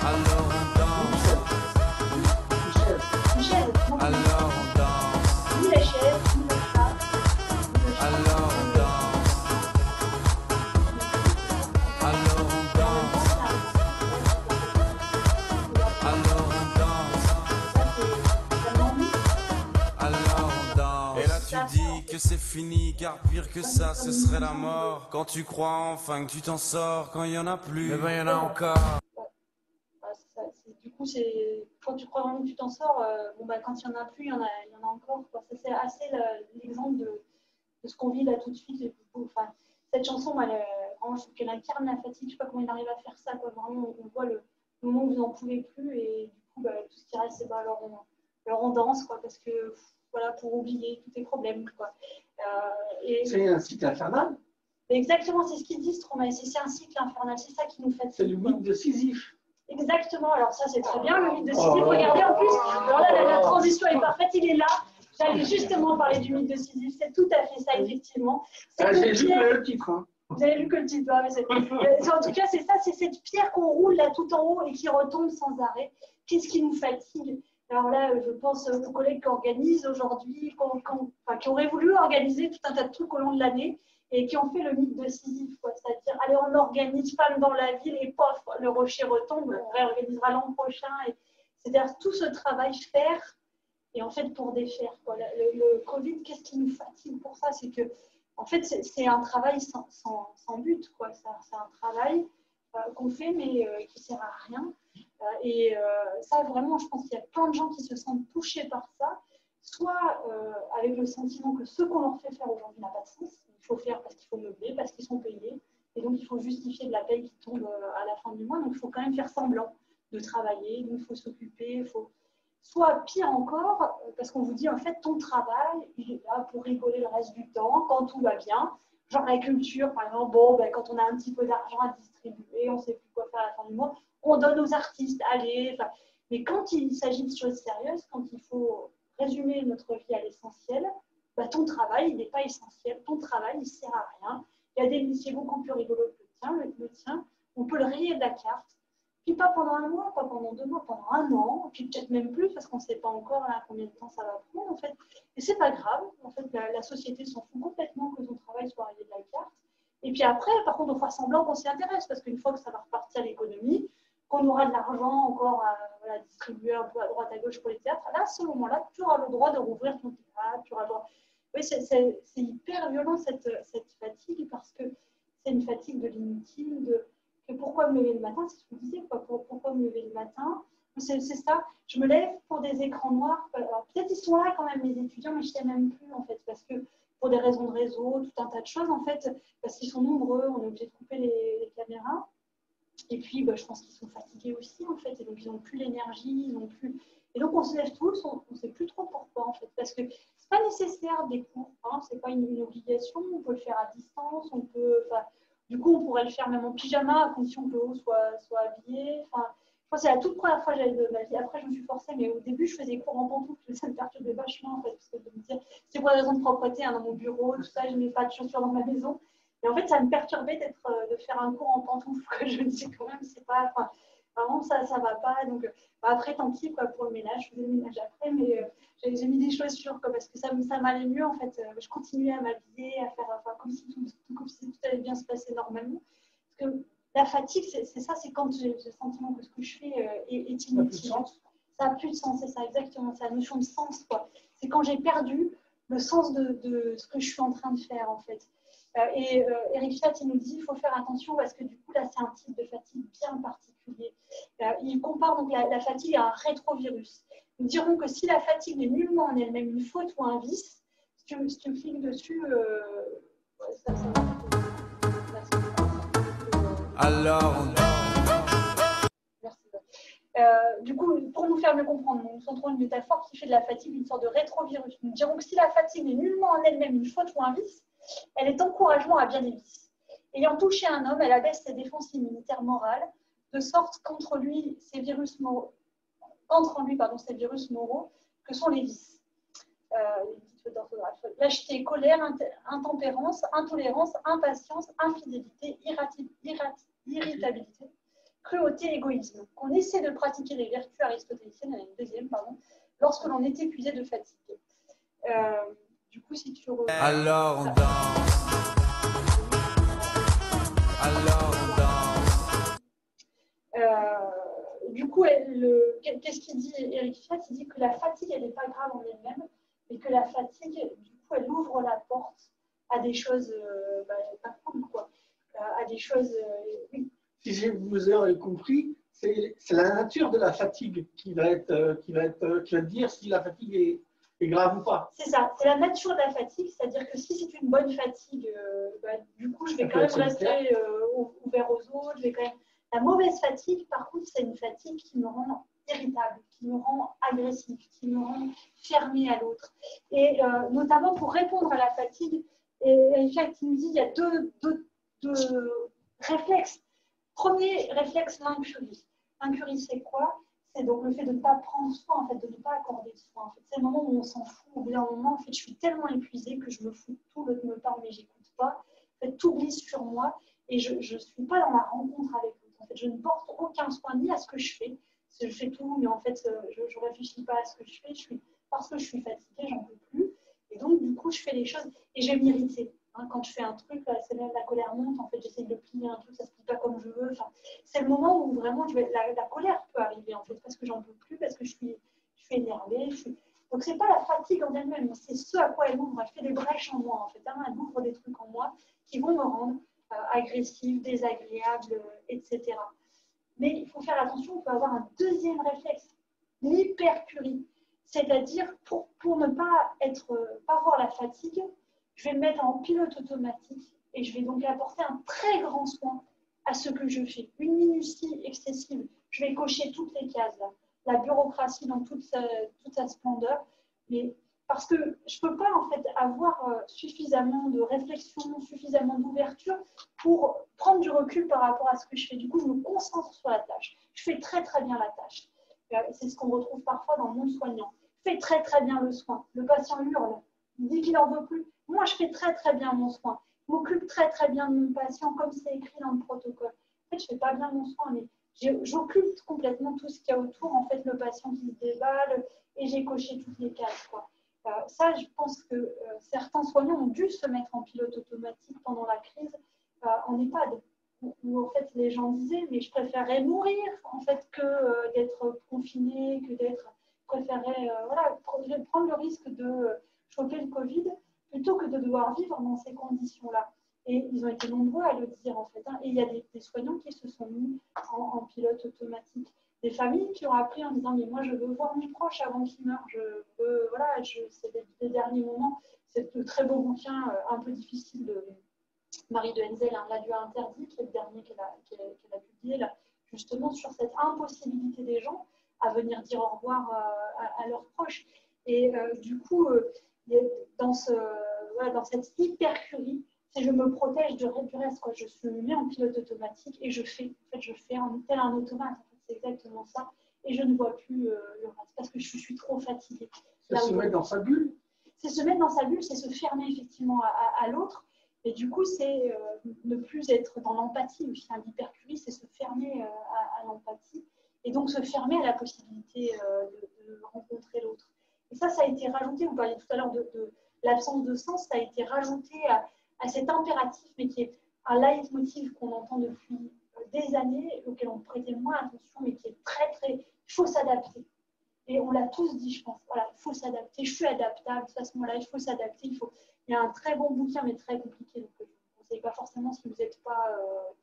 Alors on danse. Michel, Alors on danse. ni la chaise, ni le chat. Alors on danse. Alors on danse. Alors on danse. Alors on danse. Et là tu dis que c'est fini, car pire que ça, ce serait la mort. Quand tu crois enfin que tu t'en sors, quand il y en a plus, eh ben il y en a encore. Du coup, c'est quand tu crois vraiment que tu t'en sors, bon, bah, quand il n'y en a plus, il y en a encore. Quoi. Ça, c'est assez l'exemple de ce qu'on vit là tout de suite. Et, enfin, cette chanson, moi, vraiment, je trouve qu'elle incarne la fatigue. Je ne sais pas comment il arrive à faire ça. Quoi. Vraiment, on voit le moment où vous n'en pouvez plus. Et du coup, bah, tout ce qui reste, c'est bah, alors on danse. Quoi, parce que voilà, pour oublier tous tes problèmes. Quoi. C'est un cycle infernal. Exactement, c'est ce qu'ils disent, Stromae. C'est un cycle infernal. C'est ça qui nous fatigue. C'est le mythe de Sisyphe. Exactement, alors ça c'est très bien, le mythe de Sisyphe. Regardez en plus, alors là la transition est parfaite, il est là. J'allais justement parler du mythe de Sisyphe, c'est tout à fait ça, effectivement. J'ai lu le titre. Hein. Vous avez lu que le titre, hein, mais en tout cas c'est ça, c'est cette pierre qu'on roule là tout en haut et qui retombe sans arrêt. Qu'est-ce qui nous fatigue? Alors là, je pense aux collègues qui organisent aujourd'hui, qui auraient voulu organiser tout un tas de trucs au long de l'année et qui ont fait le mythe de Sisyphe, c'est-à-dire, allez, on organise femme dans la ville et pof, le rocher retombe, on réorganisera l'an prochain. C'est-à-dire tout ce travail faire et en fait pour défaire. Quoi. Le Covid, qu'est-ce qui nous fatigue pour ça? C'est que, en fait, c'est un travail sans but, quoi. C'est un travail qu'on fait mais qui ne sert à rien. Ça, vraiment, je pense qu'il y a plein de gens qui se sentent touchés par ça, soit avec le sentiment que ce qu'on leur fait faire aujourd'hui n'a pas de sens. Il faut faire parce qu'il faut meubler, parce qu'ils sont payés. Et donc, il faut justifier de la paye qui tombe à la fin du mois. Donc, il faut quand même faire semblant de travailler. Donc, il faut s'occuper. Soit pire encore, parce qu'on vous dit, en fait, ton travail, il est là pour rigoler le reste du temps, quand tout va bien. Genre la culture, par exemple, bon, ben, quand on a un petit peu d'argent à distribuer, on ne sait plus quoi faire à la fin du mois, on donne aux artistes, allez. Mais quand il s'agit de choses sérieuses, quand il faut résumer notre vie à l'essentiel, bah, ton travail, il n'est pas essentiel. Ton travail, il ne sert à rien. Il y a des métiers beaucoup plus rigolos que le tien. On peut le rayer de la carte. Puis pas pendant un mois, pas pendant 2 mois, pendant 1 an, puis peut-être même plus, parce qu'on ne sait pas encore là, combien de temps ça va prendre, en fait. Et c'est pas grave. En fait, la société s'en fout complètement que ton travail soit rayé de la carte. Et puis après, par contre, on fera semblant qu'on s'y intéresse, parce qu'une fois que ça va repartir à l'économie, qu'on aura de l'argent encore à distribuer un peu à droite à gauche pour les théâtres, là, à ce moment-là, tu auras le droit de rouvrir ton théâtre, tu auras le droit. Oui, c'est hyper violent cette fatigue, parce que c'est une fatigue de l'inutile, que pourquoi me lever le matin, c'est ce que je disais, pourquoi me lever le matin, c'est ça, je me lève pour des écrans noirs, alors peut-être ils sont là quand même, mes étudiants, mais je ne sais même plus, en fait, parce que pour des raisons de réseau, tout un tas de choses, en fait, parce qu'ils sont nombreux, on est obligé de couper les caméras. Et puis, bah, je pense qu'ils sont fatigués aussi, en fait. Et donc, ils n'ont plus l'énergie, ils n'ont plus... Et donc, on se lève tous, on ne sait plus trop pourquoi, en fait. Parce que ce n'est pas nécessaire des cours, hein, ce n'est pas une obligation. On peut le faire à distance, on peut... Du coup, on pourrait le faire même en pyjama, à condition que l'eau soit habillée. pense que c'est la toute première fois que j'allais de ma vie. Après, je me suis forcée, mais au début, je faisais cours en pantoufles. Ça me perturbait vachement, en fait, parce que de me dire, c'est pour des raisons de propreté, hein, dans mon bureau, tout ça, je ne mets pas de chaussures dans ma maison. Et en fait, ça me perturbait de faire un cours en pantoufles, que je me disais quand même, c'est pas, enfin, vraiment, ça va pas. Donc, après, tant pis, quoi, pour le ménage, je faisais le ménage après, mais j'ai mis des chaussures, quoi, parce que ça m'allait mieux, en fait. Je continuais à m'habiller, à faire, enfin, comme si tout allait bien se passer normalement. Parce que la fatigue, c'est ça, c'est quand j'ai le sentiment que ce que je fais est inutile. Ça n'a plus de sens, c'est ça, exactement. C'est la notion de sens, quoi. C'est quand j'ai perdu le sens de ce que je suis en train de faire, en fait. Eric Fiat, il nous dit qu'il faut faire attention parce que du coup, là, c'est un type de fatigue bien particulier. Il compare donc la fatigue à un rétrovirus. Nous dirons que si la fatigue n'est nullement en elle-même une faute ou un vice, si tu cliques dessus, ça Alors, merci. Du coup, pour nous faire mieux comprendre, nous centrons une métaphore qui fait de la fatigue une sorte de rétrovirus. Nous dirons que si la fatigue n'est nullement en elle-même une faute ou un vice, elle est encouragement à bien des vices. Ayant touché un homme, elle abaisse ses défenses immunitaires morales, de sorte qu'entre lui, ces virus moraux, ces virus moraux, que sont les vices. Lâcheté, colère, intempérance, intolérance, impatience, infidélité, irritabilité, cruauté, égoïsme. Qu'on essaie de pratiquer les vertus aristotéliciennes, une deuxième, lorsque l'on est épuisé de fatigue. Du coup, si tu alors on danse. Alors on danse. Du coup, qu'est-ce qu'il dit, Eric Fiat? Il dit que la fatigue, elle n'est pas grave en elle-même, mais que la fatigue, du coup, elle ouvre la porte à des choses pas cool, quoi. À des choses. Oui. Si vous avez compris, c'est la nature de la fatigue qui va dire si la fatigue est grave ou pas. C'est ça, c'est la nature de la fatigue, c'est-à-dire que si c'est une bonne fatigue, du coup, je vais quand même rester ouvert aux autres. La mauvaise fatigue, par contre, c'est une fatigue qui me rend irritable, qui me rend agressif, qui me rend fermé à l'autre. Et notamment pour répondre à la fatigue, et Jacques nous dit il y a deux réflexes. Premier réflexe, l'incurie. L'incurie, c'est quoi? C'est donc le fait de ne pas prendre soin, en fait, de ne pas accorder soin. En fait, c'est le moment où on s'en fout. Au bout d'un moment, en fait, je suis tellement épuisée que je me fous de tout, l'autre me parle, mais j'écoute pas. En fait, tout glisse sur moi et je ne suis pas dans la rencontre avec l'autre. En fait, je ne porte aucun soin ni à ce que je fais. Je fais tout, mais en fait, je ne réfléchis pas à ce que je fais. Parce que je suis fatiguée, j'en peux plus. Et donc, du coup, je fais les choses et je vais m'irriter. Quand je fais un truc, c'est même la colère monte, en fait, j'essaie de plier un truc, ça se plie pas comme je veux. Enfin, c'est le moment où vraiment la colère peut arriver, en fait, parce que j'en peux plus, parce que je suis énervée. Donc, c'est pas la fatigue en elle-même, c'est ce à quoi elle ouvre. Elle fait des brèches en moi, en fait. Elle ouvre des trucs en moi qui vont me rendre agressive, désagréable, etc. Mais il faut faire attention, on peut avoir un deuxième réflexe, l'hypercurie. C'est-à-dire, pour ne pas voir la fatigue, je vais me mettre en pilote automatique et je vais donc apporter un très grand soin à ce que je fais. Une minutie excessive. Je vais cocher toutes les cases, là. La bureaucratie dans toute sa splendeur. Mais parce que je ne peux pas en fait avoir suffisamment de réflexion, suffisamment d'ouverture pour prendre du recul par rapport à ce que je fais. Du coup, je me concentre sur la tâche. Je fais très très bien la tâche. C'est ce qu'on retrouve parfois dans le monde soignant. Je fais très très bien le soin. Le patient hurle, il dit qu'il n'en veut plus. Moi, je fais très très bien mon soin. Je m'occupe très très bien de mon patient comme c'est écrit dans le protocole. En fait, je ne fais pas bien mon soin, mais j'occupe complètement tout ce qu'il y a autour. En fait, le patient qui se déballe et j'ai coché toutes les cases, quoi. Ça, je pense que certains soignants ont dû se mettre en pilote automatique pendant la crise en EHPAD, où en fait les gens disaient mais je préférerais mourir en fait que d'être confiné, que d'être préférerais prendre le risque de choper le Covid plutôt que de devoir vivre dans ces conditions-là. Et ils ont été nombreux à le dire en fait. Et il y a des soignants qui se sont mis en pilote automatique. Des familles qui ont appris en disant mais moi je veux voir mes proches avant qu'ils meurent, c'est les derniers moments. C'est le très beau bouquin un peu difficile de Marie de Henzel, l'adieu interdit, qui est le dernier qu'elle a publié là, justement sur cette impossibilité des gens à venir dire au revoir à leurs proches. Et du coup, dans cette hypercurie, c'est je me protège du reste, quoi. Je me mets en pilote automatique et je fais en tel un automate. c'est exactement ça. Et je ne vois plus le reste parce que je suis trop fatiguée. C'est se mettre dans sa bulle. C'est se mettre dans sa bulle, c'est se fermer effectivement à l'autre. Et du coup, c'est ne plus être dans l'empathie aussi. L'hypercurie, c'est se fermer à l'empathie. Et donc se fermer à la possibilité de rencontrer l'autre. Et ça a été rajouté, vous parliez tout à l'heure de l'absence de sens, ça a été rajouté à cet impératif, mais qui est un leitmotiv qu'on entend depuis des années, auquel on prêtait moins attention, mais qui est très, très... Il faut s'adapter. Et on l'a tous dit, je pense. Voilà, il faut s'adapter. Je suis adaptable. À ce moment-là, il faut s'adapter. Il y a un très bon bouquin, mais très compliqué. Donc, je ne vous conseille pas forcément si vous n'êtes pas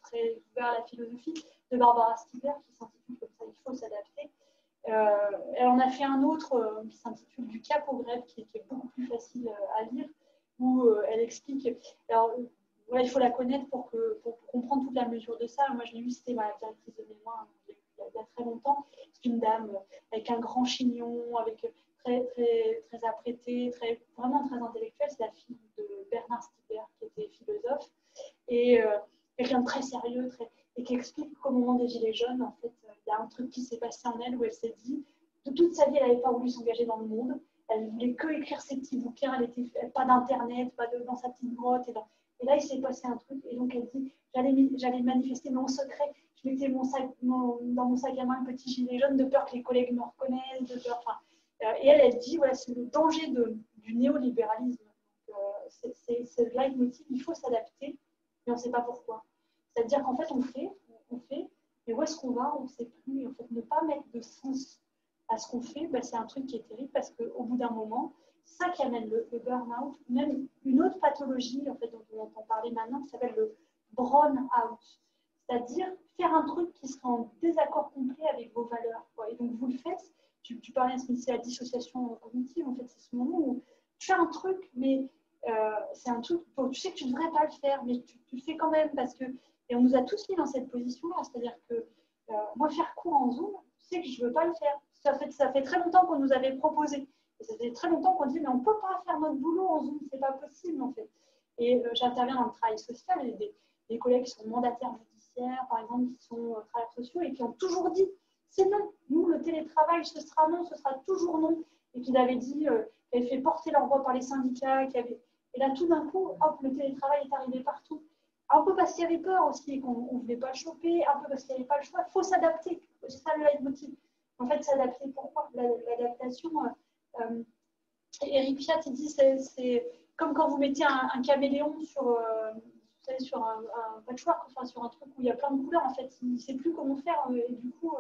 très ouvert à la philosophie, de Barbara Stiegler, qui s'intitule comme ça, il faut s'adapter. Elle en a fait un autre qui s'intitule Du cap au grec, qui est beaucoup plus facile à lire, où elle explique. Alors, voilà, il faut la connaître pour comprendre toute la mesure de ça. Moi, je l'ai lu, c'était ma directrice de mémoire il y a très longtemps. C'est une dame avec un grand chignon, avec très, très, très apprêtée, vraiment très intellectuelle. C'est la fille de Bernard Stiegler, qui était philosophe, et quelqu'un de très sérieux, et qui explique qu'au moment des Gilets jaunes, en fait, il y a un truc qui s'est passé en elle où elle s'est dit, de toute sa vie, elle n'avait pas voulu s'engager dans le monde. Elle voulait que écrire ses petits bouquins. Elle n'était pas d'internet, pas dans sa petite grotte. Et là, il s'est passé un truc. Et donc, elle dit, j'allais manifester mon secret. Je mettais dans mon sac à main un petit gilet jaune de peur que les collègues me reconnaissent, de peur. Enfin, et elle dit, voilà, c'est le danger du néolibéralisme. C'est le leitmotiv. Il faut s'adapter, mais on ne sait pas pourquoi. C'est-à-dire qu'en fait, on fait, mais où est-ce qu'on va, on ne sait plus. Et en fait, ne pas mettre de sens à ce qu'on fait, ben, c'est un truc qui est terrible parce qu'au bout d'un moment, c'est ça qui amène le burn-out, même une autre pathologie en fait, dont on entend parler maintenant, qui s'appelle le brown-out. C'est-à-dire faire un truc qui sera en désaccord complet avec vos valeurs. Quoi. Et donc, vous le faites. Tu parlais, c'est la dissociation cognitive, en fait, c'est ce moment où tu fais un truc, mais c'est un truc, tu sais que tu ne devrais pas le faire, mais tu le fais quand même parce que. Et on nous a tous mis dans cette position-là, c'est-à-dire que moi, faire cours en Zoom, tu sais que je ne veux pas le faire. Ça fait très longtemps qu'on nous avait proposé. Et ça fait très longtemps qu'on dit, mais on ne peut pas faire notre boulot en Zoom, ce n'est pas possible, en fait. Et j'interviens dans le travail social, et des collègues qui sont mandataires judiciaires, par exemple, qui sont travailleurs sociaux, et qui ont toujours dit, c'est non. Nous, le télétravail, ce sera non, ce sera toujours non. Et qui avaient dit, qui avaient fait porter leur voix par les syndicats. Et là, tout d'un coup, hop, le télétravail est arrivé partout. Un peu parce qu'il y avait peur aussi et qu'on ne voulait pas le choper, un peu parce qu'il n'y avait pas le choix. Il faut s'adapter. C'est ça le leitmotiv. En fait, s'adapter, pourquoi l'adaptation, Eric Fiat, il dit, c'est comme quand vous mettez un caméléon sur un patchwork, enfin, sur un truc où il y a plein de couleurs. En fait, il ne sait plus comment faire et du coup,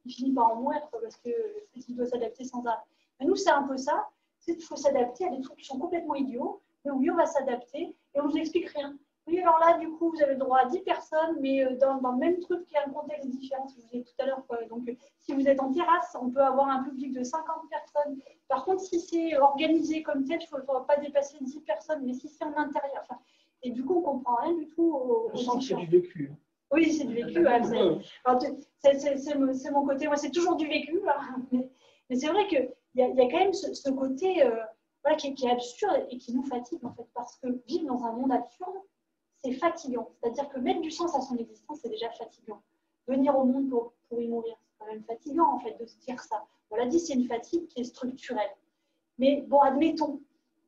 il finit par en mourir parce qu'il doit s'adapter sans arrêt. Mais nous, c'est un peu ça. Il faut s'adapter à des trucs qui sont complètement idiots. Mais oui, on va s'adapter et on ne vous explique rien. Oui, alors là, du coup, vous avez le droit à 10 personnes, mais dans le même truc qui a un contexte différent, ce que je vous disais tout à l'heure. Donc, si vous êtes en terrasse, on peut avoir un public de 50 personnes. Par contre, si c'est organisé comme tel, il ne faudra pas dépasser 10 personnes, mais si c'est en intérieur. Enfin, et du coup, on ne comprend rien du tout. Je sens que c'est du vécu. Oui, c'est du vécu. C'est mon côté. Moi, c'est toujours du vécu. Mais c'est vrai qu'il y a quand même ce côté voilà, qui est absurde et qui nous fatigue, en fait, parce que vivre dans un monde absurde, c'est fatigant. C'est-à-dire que mettre du sens à son existence, c'est déjà fatigant. Venir au monde pour y mourir, c'est quand même fatigant, en fait, de se dire ça. On l'a dit, c'est une fatigue qui est structurelle. Mais bon, admettons.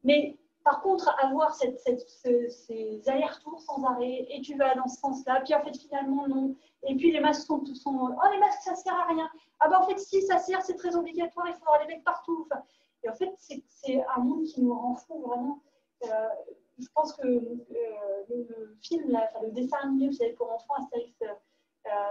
Mais par contre, avoir ces allers-retours sans arrêt, et tu vas dans ce sens-là, puis en fait, finalement, non. Et puis les masques sont oh, les masques, ça sert à rien. Ah ben, en fait, si, ça sert, c'est très obligatoire, il faudra les mettre partout. Enfin, et en fait, c'est un monde qui nous rend fous, vraiment. Je pense que le film, le dessin animé, vous savez, pour enfants, Astérix,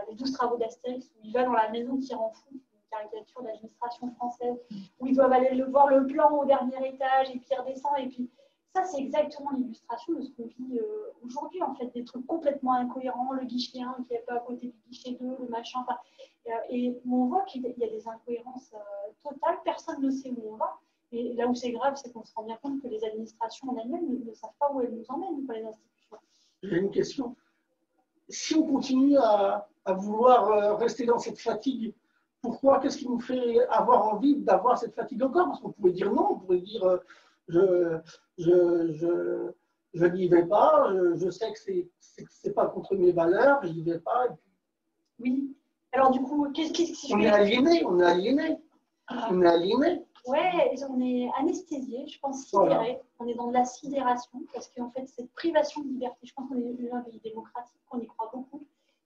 les 12 travaux d'Astérix, où il va dans la maison qui rend fou, une caricature de l'administration française, où ils doivent aller voir le plan au dernier étage, et puis il redescend, et puis ça, c'est exactement l'illustration de ce qu'on vit aujourd'hui, en fait, des trucs complètement incohérents, le guichet 1 qui n'est pas à côté du guichet 2, le machin, enfin, et on voit qu'il y a des incohérences totales, personne ne sait où on va. Et là où c'est grave, c'est qu'on se rend bien compte que les administrations en elles-mêmes ne savent pas où elles nous emmènent, les institutions. J'ai une question. Si on continue à vouloir rester dans cette fatigue, pourquoi, qu'est-ce qui nous fait avoir envie d'avoir cette fatigue encore? Parce qu'on pourrait dire non, on pourrait dire je n'y vais pas, je sais que c'est pas contre mes valeurs, je n'y vais pas. Et puis... Oui. Alors du coup, qu'est-ce que On est aliéné, on est aliéné. On est aliéné. Ouais, on est anesthésié, je pense sidéré. Voilà. On est dans de la sidération parce qu'en fait, cette privation de liberté, je pense qu'on est un pays démocratique, qu'on y croit beaucoup,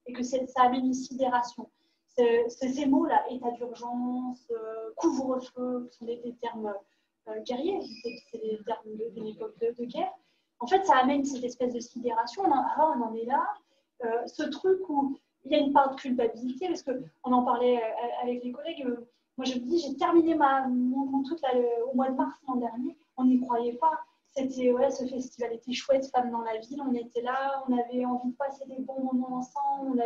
et que ça amène une sidération. Ces mots-là, état d'urgence, couvre-feu, qui sont des termes guerriers, c'est des termes d'une époque de guerre. En fait, ça amène cette espèce de sidération. On en est là. Ce truc où il y a une part de culpabilité, parce qu'on en parlait avec les collègues. Moi, je me dis, j'ai terminé mon truc là, au mois de mars l'an dernier. On n'y croyait pas. C'était, ouais, ce festival était chouette, Femmes dans la ville. On était là, on avait envie de passer des bons moments ensemble.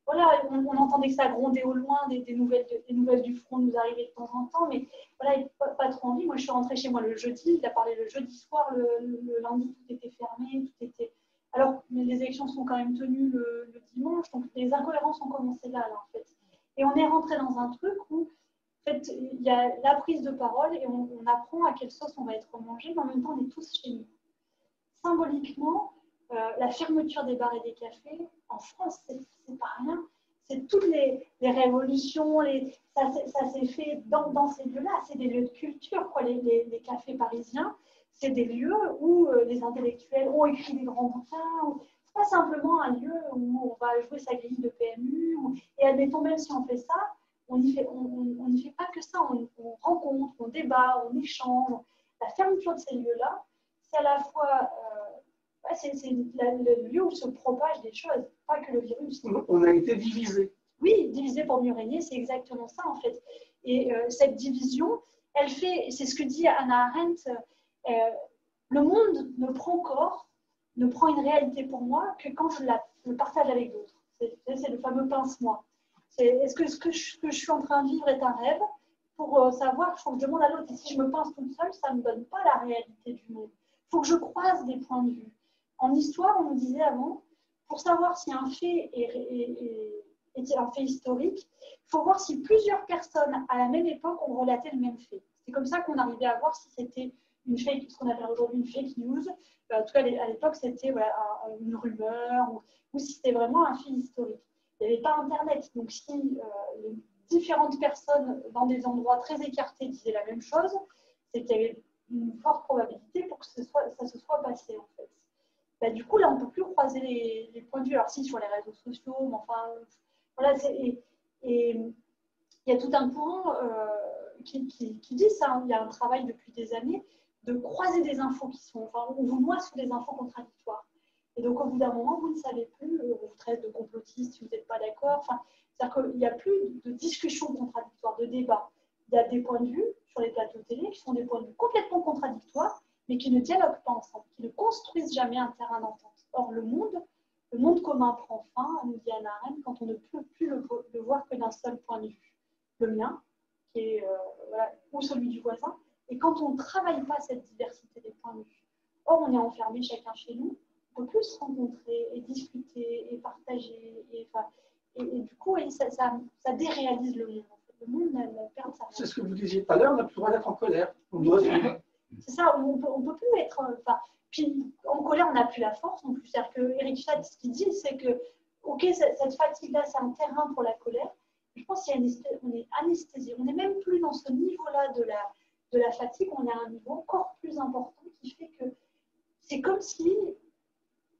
Voilà, on entendait que ça grondait au loin, des nouvelles du front nous arrivaient de temps en temps, mais voilà, il n'y avait pas trop envie. Moi, je suis rentrée chez moi le jeudi. Il a parlé le jeudi soir, le lundi, tout était fermé, tout était. Alors, les élections sont quand même tenues le dimanche, donc les incohérences ont commencé là, en fait. Et on est rentré dans un truc où, en fait, il y a la prise de parole et on apprend à quelle sauce on va être mangé, mais en même temps, on est tous chez nous. Symboliquement, la fermeture des bars et des cafés, en France, c'est pas rien. C'est toutes les révolutions, ça s'est fait dans ces lieux-là. C'est des lieux de culture, quoi, les cafés parisiens. C'est des lieux où les intellectuels ont écrit des grands bouquins. C'est pas simplement un lieu où on va jouer sa grille de PMU. Et admettons, même si on fait ça, on n'y fait pas que ça. On rencontre, on débat, on échange. La fermeture de ces lieux-là, c'est à la fois c'est le lieu où se propagent des choses, pas que le virus. On a été divisés. Oui, divisé pour mieux régner, c'est exactement ça en fait. Et cette division, elle fait, c'est ce que dit Hannah Arendt, le monde ne prend une réalité pour moi que quand je le partage avec d'autres. C'est le fameux pince-moi. Est-ce que ce que je suis en train de vivre est un rêve? Pour savoir, il faut que je demande à l'autre. Et si je me pince toute seule, ça ne me donne pas la réalité du monde. Il faut que je croise des points de vue. En histoire, on nous disait avant, pour savoir si un fait est un fait historique, il faut voir si plusieurs personnes à la même époque ont relaté le même fait. C'est comme ça qu'on arrivait à voir si c'était ce qu'on appelle aujourd'hui une fake news. En tout cas, à l'époque, c'était une rumeur ou si c'était vraiment un fait historique. Il n'y avait pas Internet. Donc, si les différentes personnes dans des endroits très écartés disaient la même chose, c'est qu'il y avait une forte probabilité pour que ça se soit passé, en fait. Bah, du coup, là, on ne peut plus croiser les points de vue. Alors, si, sur les réseaux sociaux, mais enfin, voilà. Et il y a tout un courant qui dit ça. Hein. Il y a un travail depuis des années de croiser des infos qui sont. Enfin, on vous noie sous des infos contradictoires. Et donc, au bout d'un moment, vous ne savez plus, on vous traite de complotiste si vous n'êtes pas d'accord. Enfin, c'est-à-dire qu'il n'y a plus de discussion contradictoire, de débat. Il y a des points de vue sur les plateaux télé qui sont des points de vue complètement contradictoires, mais qui ne dialoguent pas ensemble, qui ne construisent jamais un terrain d'entente. Or, le monde commun prend fin, nous dit Hannah Arendt, quand on ne peut plus le voir que d'un seul point de vue. Le mien, qui est, ou celui du voisin, et quand on ne travaille pas cette diversité des points de vue. Or, on est enfermé chacun chez nous, on ne peut plus se rencontrer et discuter et partager. Et du coup, ça déréalise le monde. Le monde perd sa. C'est ce que vous disiez tout à l'heure, on n'a plus le droit d'être en colère. On doit vivre. C'est ça, on peut plus être. Puis en colère, on n'a plus la force non plus. C'est-à-dire que Eric Schad, ce qu'il dit, c'est que, ok, cette fatigue-là, c'est un terrain pour la colère. Je pense qu'on est anesthésié. On n'est même plus dans ce niveau-là de la fatigue. On est à un niveau encore plus important qui fait que c'est comme si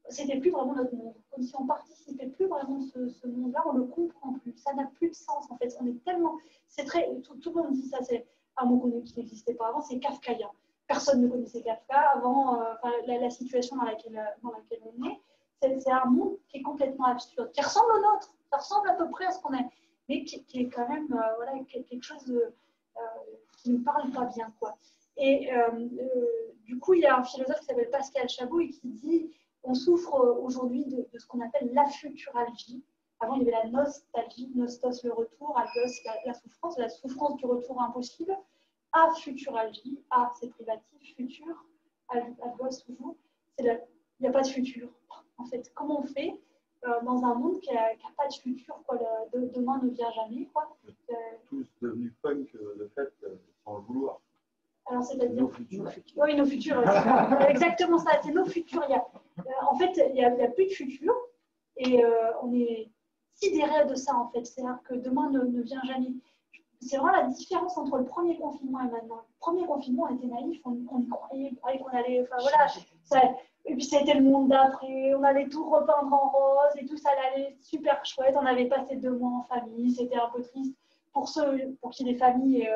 c'était plus vraiment notre monde. Comme si on participait plus vraiment de ce monde-là, on ne le comprend plus. Ça n'a plus de sens en fait. On est tellement. C'est très. Tout le monde dit ça, c'est un mot qui n'existait pas avant, c'est kafkaïen. Personne ne connaissait Kafka avant la situation dans laquelle on est. C'est un monde qui est complètement absurde, qui ressemble au nôtre. Ça ressemble à peu près à ce qu'on est, mais qui est quand même quelque chose qui ne parle pas bien, quoi. Et du coup, il y a un philosophe qui s'appelle Pascal Chabot et qui dit on souffre aujourd'hui de ce qu'on appelle la futuralgie. Avant, il y avait la nostalgie, nostos le retour, agos la souffrance du retour impossible. A, futuralgie, A, c'est privatif, futur, agos toujours, il n'y a pas de futur. En fait, comment on fait dans un monde qui n'a pas de futur, quoi, demain ne vient jamais, quoi. Tous devenus punk, de fait, sans le vouloir. Alors, c'est-à-dire. Nos futurs. Oui, nos futurs. Exactement ça, c'est nos futurs. En fait, il n'y a plus de futur. Et sidérée de ça, en fait. C'est-à-dire que demain ne vient jamais. C'est vraiment la différence entre le premier confinement et maintenant. Le premier confinement, on était naïfs, on y croyait, qu'on allait. Enfin voilà. Et puis ça a été le monde d'après, on allait tout repeindre en rose et tout, ça allait super chouette. On avait passé 2 mois en famille, c'était un peu triste pour ceux pour qui les familles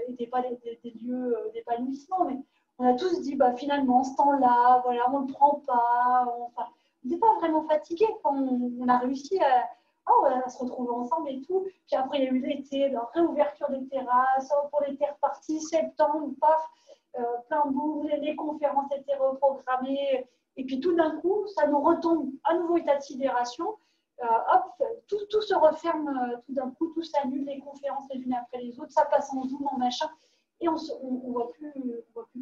n'étaient pas des lieux d'épanouissement, mais on a tous dit finalement ce temps-là, voilà, on ne le prend pas. On n'était pas vraiment fatigués quand on a réussi à se retrouver ensemble et tout. Puis après, il y a eu l'été, la réouverture des terrasses, pour l'été reparti, septembre, paf, plein boum, les conférences étaient reprogrammées. Et puis tout d'un coup, ça nous retombe à nouveau état de sidération. Hop, tout se referme, tout d'un coup, tout s'annule, les conférences les unes après les autres, ça passe en Zoom, en machin, et on voit plus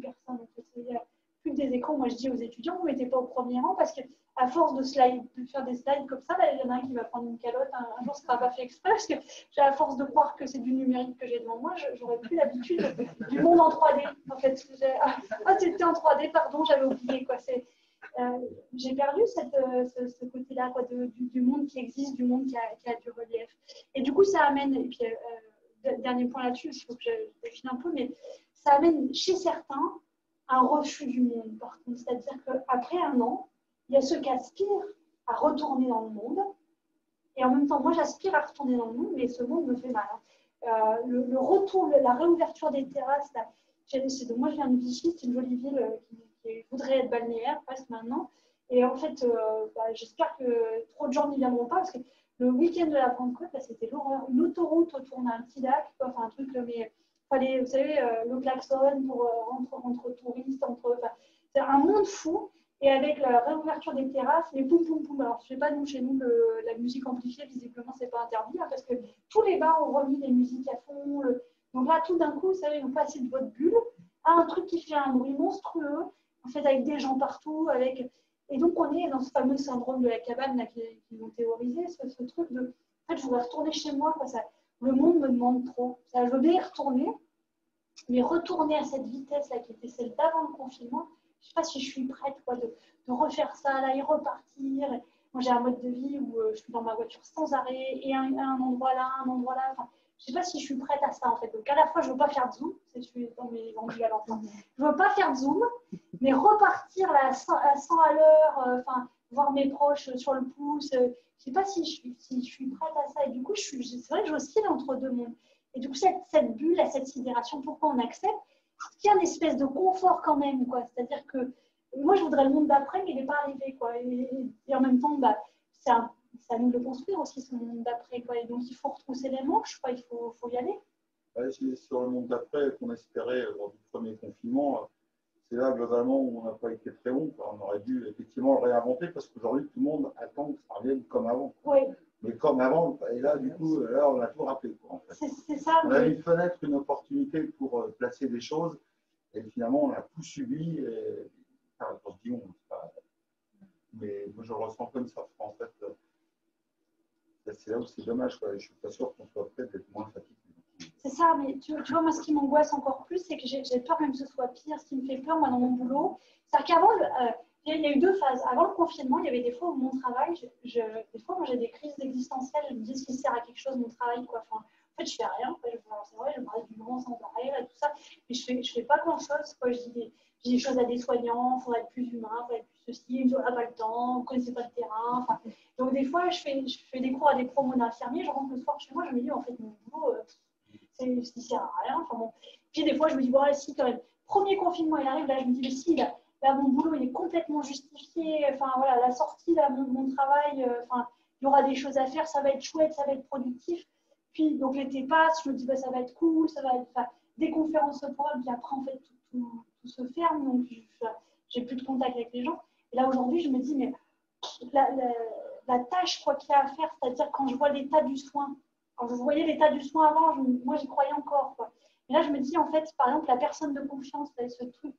personne. En fait. Il n'y a plus que des écrans. Moi, je dis aux étudiants, vous ne mettez pas au premier rang parce qu'à force de faire des slides comme ça, là, il y en a un qui va prendre une calotte. Un jour, ce ne sera pas fait exprès parce que à force de croire que c'est du numérique que j'ai devant moi, j'aurais plus l'habitude du monde en 3D. En fait, c'était en 3D, pardon, j'avais oublié. J'ai perdu ce côté-là du monde qui existe, du monde qui a du relief. Et du coup, ça amène, et puis dernier point là-dessus, il faut que je défine un peu, mais ça amène chez certains un refus du monde, par contre. C'est-à-dire qu'après 1 an, il y a ceux qui aspirent à retourner dans le monde, et en même temps, moi, j'aspire à retourner dans le monde, mais ce monde me fait mal. Le retour, la réouverture des terrasses, là, moi, je viens de Vichy, c'est une jolie ville qui voudrait être balnéaire presque maintenant. Et en fait, j'espère que trop de gens n'y viendront pas parce que le week-end de la Pentecôte, c'était l'horreur. Une autoroute autour d'un petit lac, enfin un truc, mais fallait, vous savez, le klaxon pour entre touristes, c'est un monde fou. Et avec la réouverture des terrasses, les poum poum poum. Alors, je ne sais pas, nous, chez nous, la musique amplifiée, visiblement, c'est pas interdit parce que tous les bars ont remis les musiques à fond. Donc là, tout d'un coup, vous savez, vous passez de votre bulle à un truc qui fait un bruit monstrueux, en fait, avec des gens partout, et donc on est dans ce fameux syndrome de la cabane là, qu'ils ont théorisé, ce truc de, en fait, je voudrais retourner chez moi, le monde me demande trop. Je veux bien y retourner, mais retourner à cette vitesse là qui était celle d'avant le confinement, je ne sais pas si je suis prête de refaire ça, là, et repartir. Moi, j'ai un mode de vie où je suis dans ma voiture sans arrêt, et un endroit là, un endroit là. Enfin, je ne sais pas si je suis prête à ça, en fait. Donc, à la fois, je ne veux pas faire de zoom, je suis dans mes envies à l'enfant. Je ne veux pas faire de zoom, mais repartir là, à 100 à l'heure, voir mes proches sur le pouce. Je ne sais pas si je suis prête à ça. Et du coup, c'est vrai que j'oscille entre deux mondes. Et du coup, cette bulle, cette sidération, pourquoi on accepte? Il y a une espèce de confort quand même, quoi. C'est-à-dire que moi, je voudrais le monde d'après, mais il n'est pas arrivé, quoi. Et en même temps, c'est à nous de le construire aussi, ce monde d'après, quoi. Et donc, il faut retrousser les manches, quoi. Il faut y aller. Ouais, c'est sur le monde d'après qu'on espérait lors du premier confinement. C'est là, globalement, où on n'a pas été très bon. On aurait dû effectivement le réinventer parce qu'aujourd'hui, tout le monde attend que ça revienne comme avant. Oui. Mais comme avant, et là, du coup, là, on a tout rappelé. Quoi, en fait. C'est ça. On a une fenêtre, une opportunité pour placer des choses, et finalement, on a tout subi. Et... Enfin, quand je dis on, mais moi, je le ressens comme ça. En fait, c'est là où c'est dommage. Quoi. Je ne suis pas sûr qu'on soit prêt d'être moins fatigué. C'est ça, mais tu vois, moi, ce qui m'angoisse encore plus, c'est que j'ai peur même que ce soit pire. Ce qui me fait peur, moi, dans mon boulot, c'est qu'avant, il y a eu 2 phases. Avant le confinement, il y avait des fois où mon travail, des fois, moi, j'ai des crises existentielles. Je me dis, est-ce qu'il sert à quelque chose, mon travail, quoi. Enfin, en fait, je fais rien. C'est vrai, je parle du grand sans arrêt, là, tout ça. Mais je fais pas grand-chose. Quoi. Je dis des choses à des soignants, il faudrait être plus humain, il faudrait être plus ceci, on n'a pas le temps, on ne connaissait pas le terrain. Enfin, donc, des fois, je fais des cours à des promos d'infirmiers. Je rentre le soir chez moi, je me dis, en fait, mon boulot, ça ne sert à rien. Enfin, bon. Puis des fois, je me dis, bon, si, quand même, premier confinement, il arrive, là, je me dis, mais si, là, mon boulot, il est complètement justifié. Enfin, voilà, la sortie, là, mon travail, il y aura des choses à faire, ça va être chouette, ça va être productif. Puis, donc, l'été passe, je me dis, ça va être cool, ça va être des conférences au programme, puis après, en fait, tout se ferme, donc j'ai plus de contact avec les gens. Et là, aujourd'hui, je me dis, mais la tâche, quoi, qu'il y a à faire, c'est-à-dire quand je vois l'état du soin, quand je voyais l'état du soin avant, moi, j'y croyais encore, quoi. Et là, je me dis, en fait, par exemple, la personne de confiance, ce truc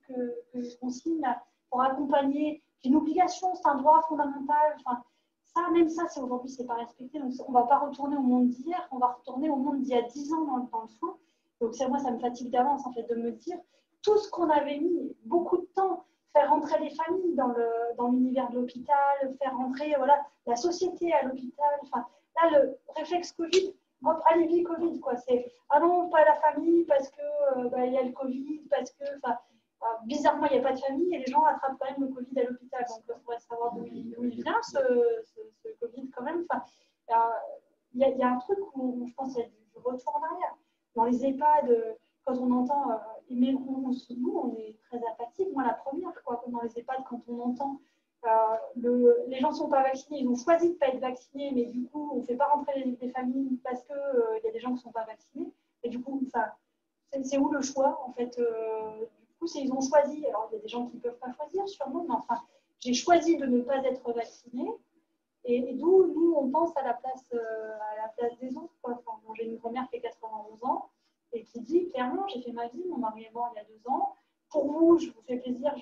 qu'on signe pour accompagner, c'est une obligation, c'est un droit fondamental. Enfin, même ça, aujourd'hui, c'est pas respecté. Donc, on va pas retourner au monde d'hier, on va retourner au monde d'il y a 10 ans dans le soin. Donc, moi, ça me fatigue d'avance, en fait, de me dire tout ce qu'on avait mis beaucoup de temps, faire rentrer les familles dans l'univers de l'hôpital, faire rentrer la société à l'hôpital, Là, le réflexe Covid, hop, alibi Covid, quoi. C'est ah non, pas la famille parce que il y a le Covid, parce que bizarrement, il n'y a pas de famille et les gens attrapent quand même le Covid à l'hôpital. Donc, il faudrait savoir d'où il vient, ce Covid, quand même. Il y a un truc où je pense qu'il y a du retour en arrière. Dans les EHPAD, quand on entend, nous, on est très apathiques. Moi, la première, quoi, dans les EHPAD, quand on entend les gens ne sont pas vaccinés, ils ont choisi de ne pas être vaccinés, mais du coup, on ne fait pas rentrer les familles parce qu'il y a des gens qui ne sont pas vaccinés. Et du coup, c'est où le choix, en fait du coup, ils ont choisi. Alors, il y a des gens qui ne peuvent pas choisir, sûrement, mais enfin, j'ai choisi de ne pas être vaccinée. Et d'où, nous, on pense à la place des autres. Enfin, j'ai une grand-mère qui a 91 ans et qui dit clairement, j'ai fait ma vie, mon mari est mort il y a 2 ans. Pour vous, je vous fais plaisir,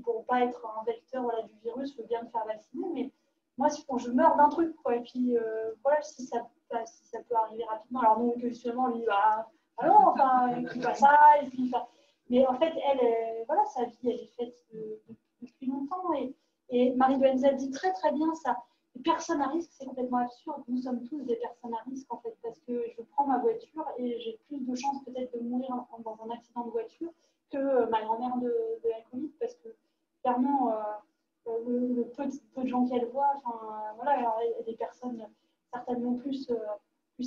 pour ne pas être un vecteur du virus, je veux bien me faire vacciner, mais moi, je meurs d'un truc, quoi. Et puis, voilà, si ça peut arriver rapidement. Alors, donc, justement, lui, non, enfin, il ne pas ça, et puis, mais en fait, elle, voilà, sa vie, elle est faite depuis longtemps. Et Marie de Henzel dit très, très bien ça. Les personnes à risque, c'est complètement absurde. Nous sommes tous des personnes à risque, en fait, parce que je prends ma voiture et j'ai plus de chances peut-être de mourir dans un accident de voiture que ma grand-mère de la Covid, parce que clairement, le peu de gens qu'elle voit, voilà, alors, il y a des personnes certainement plus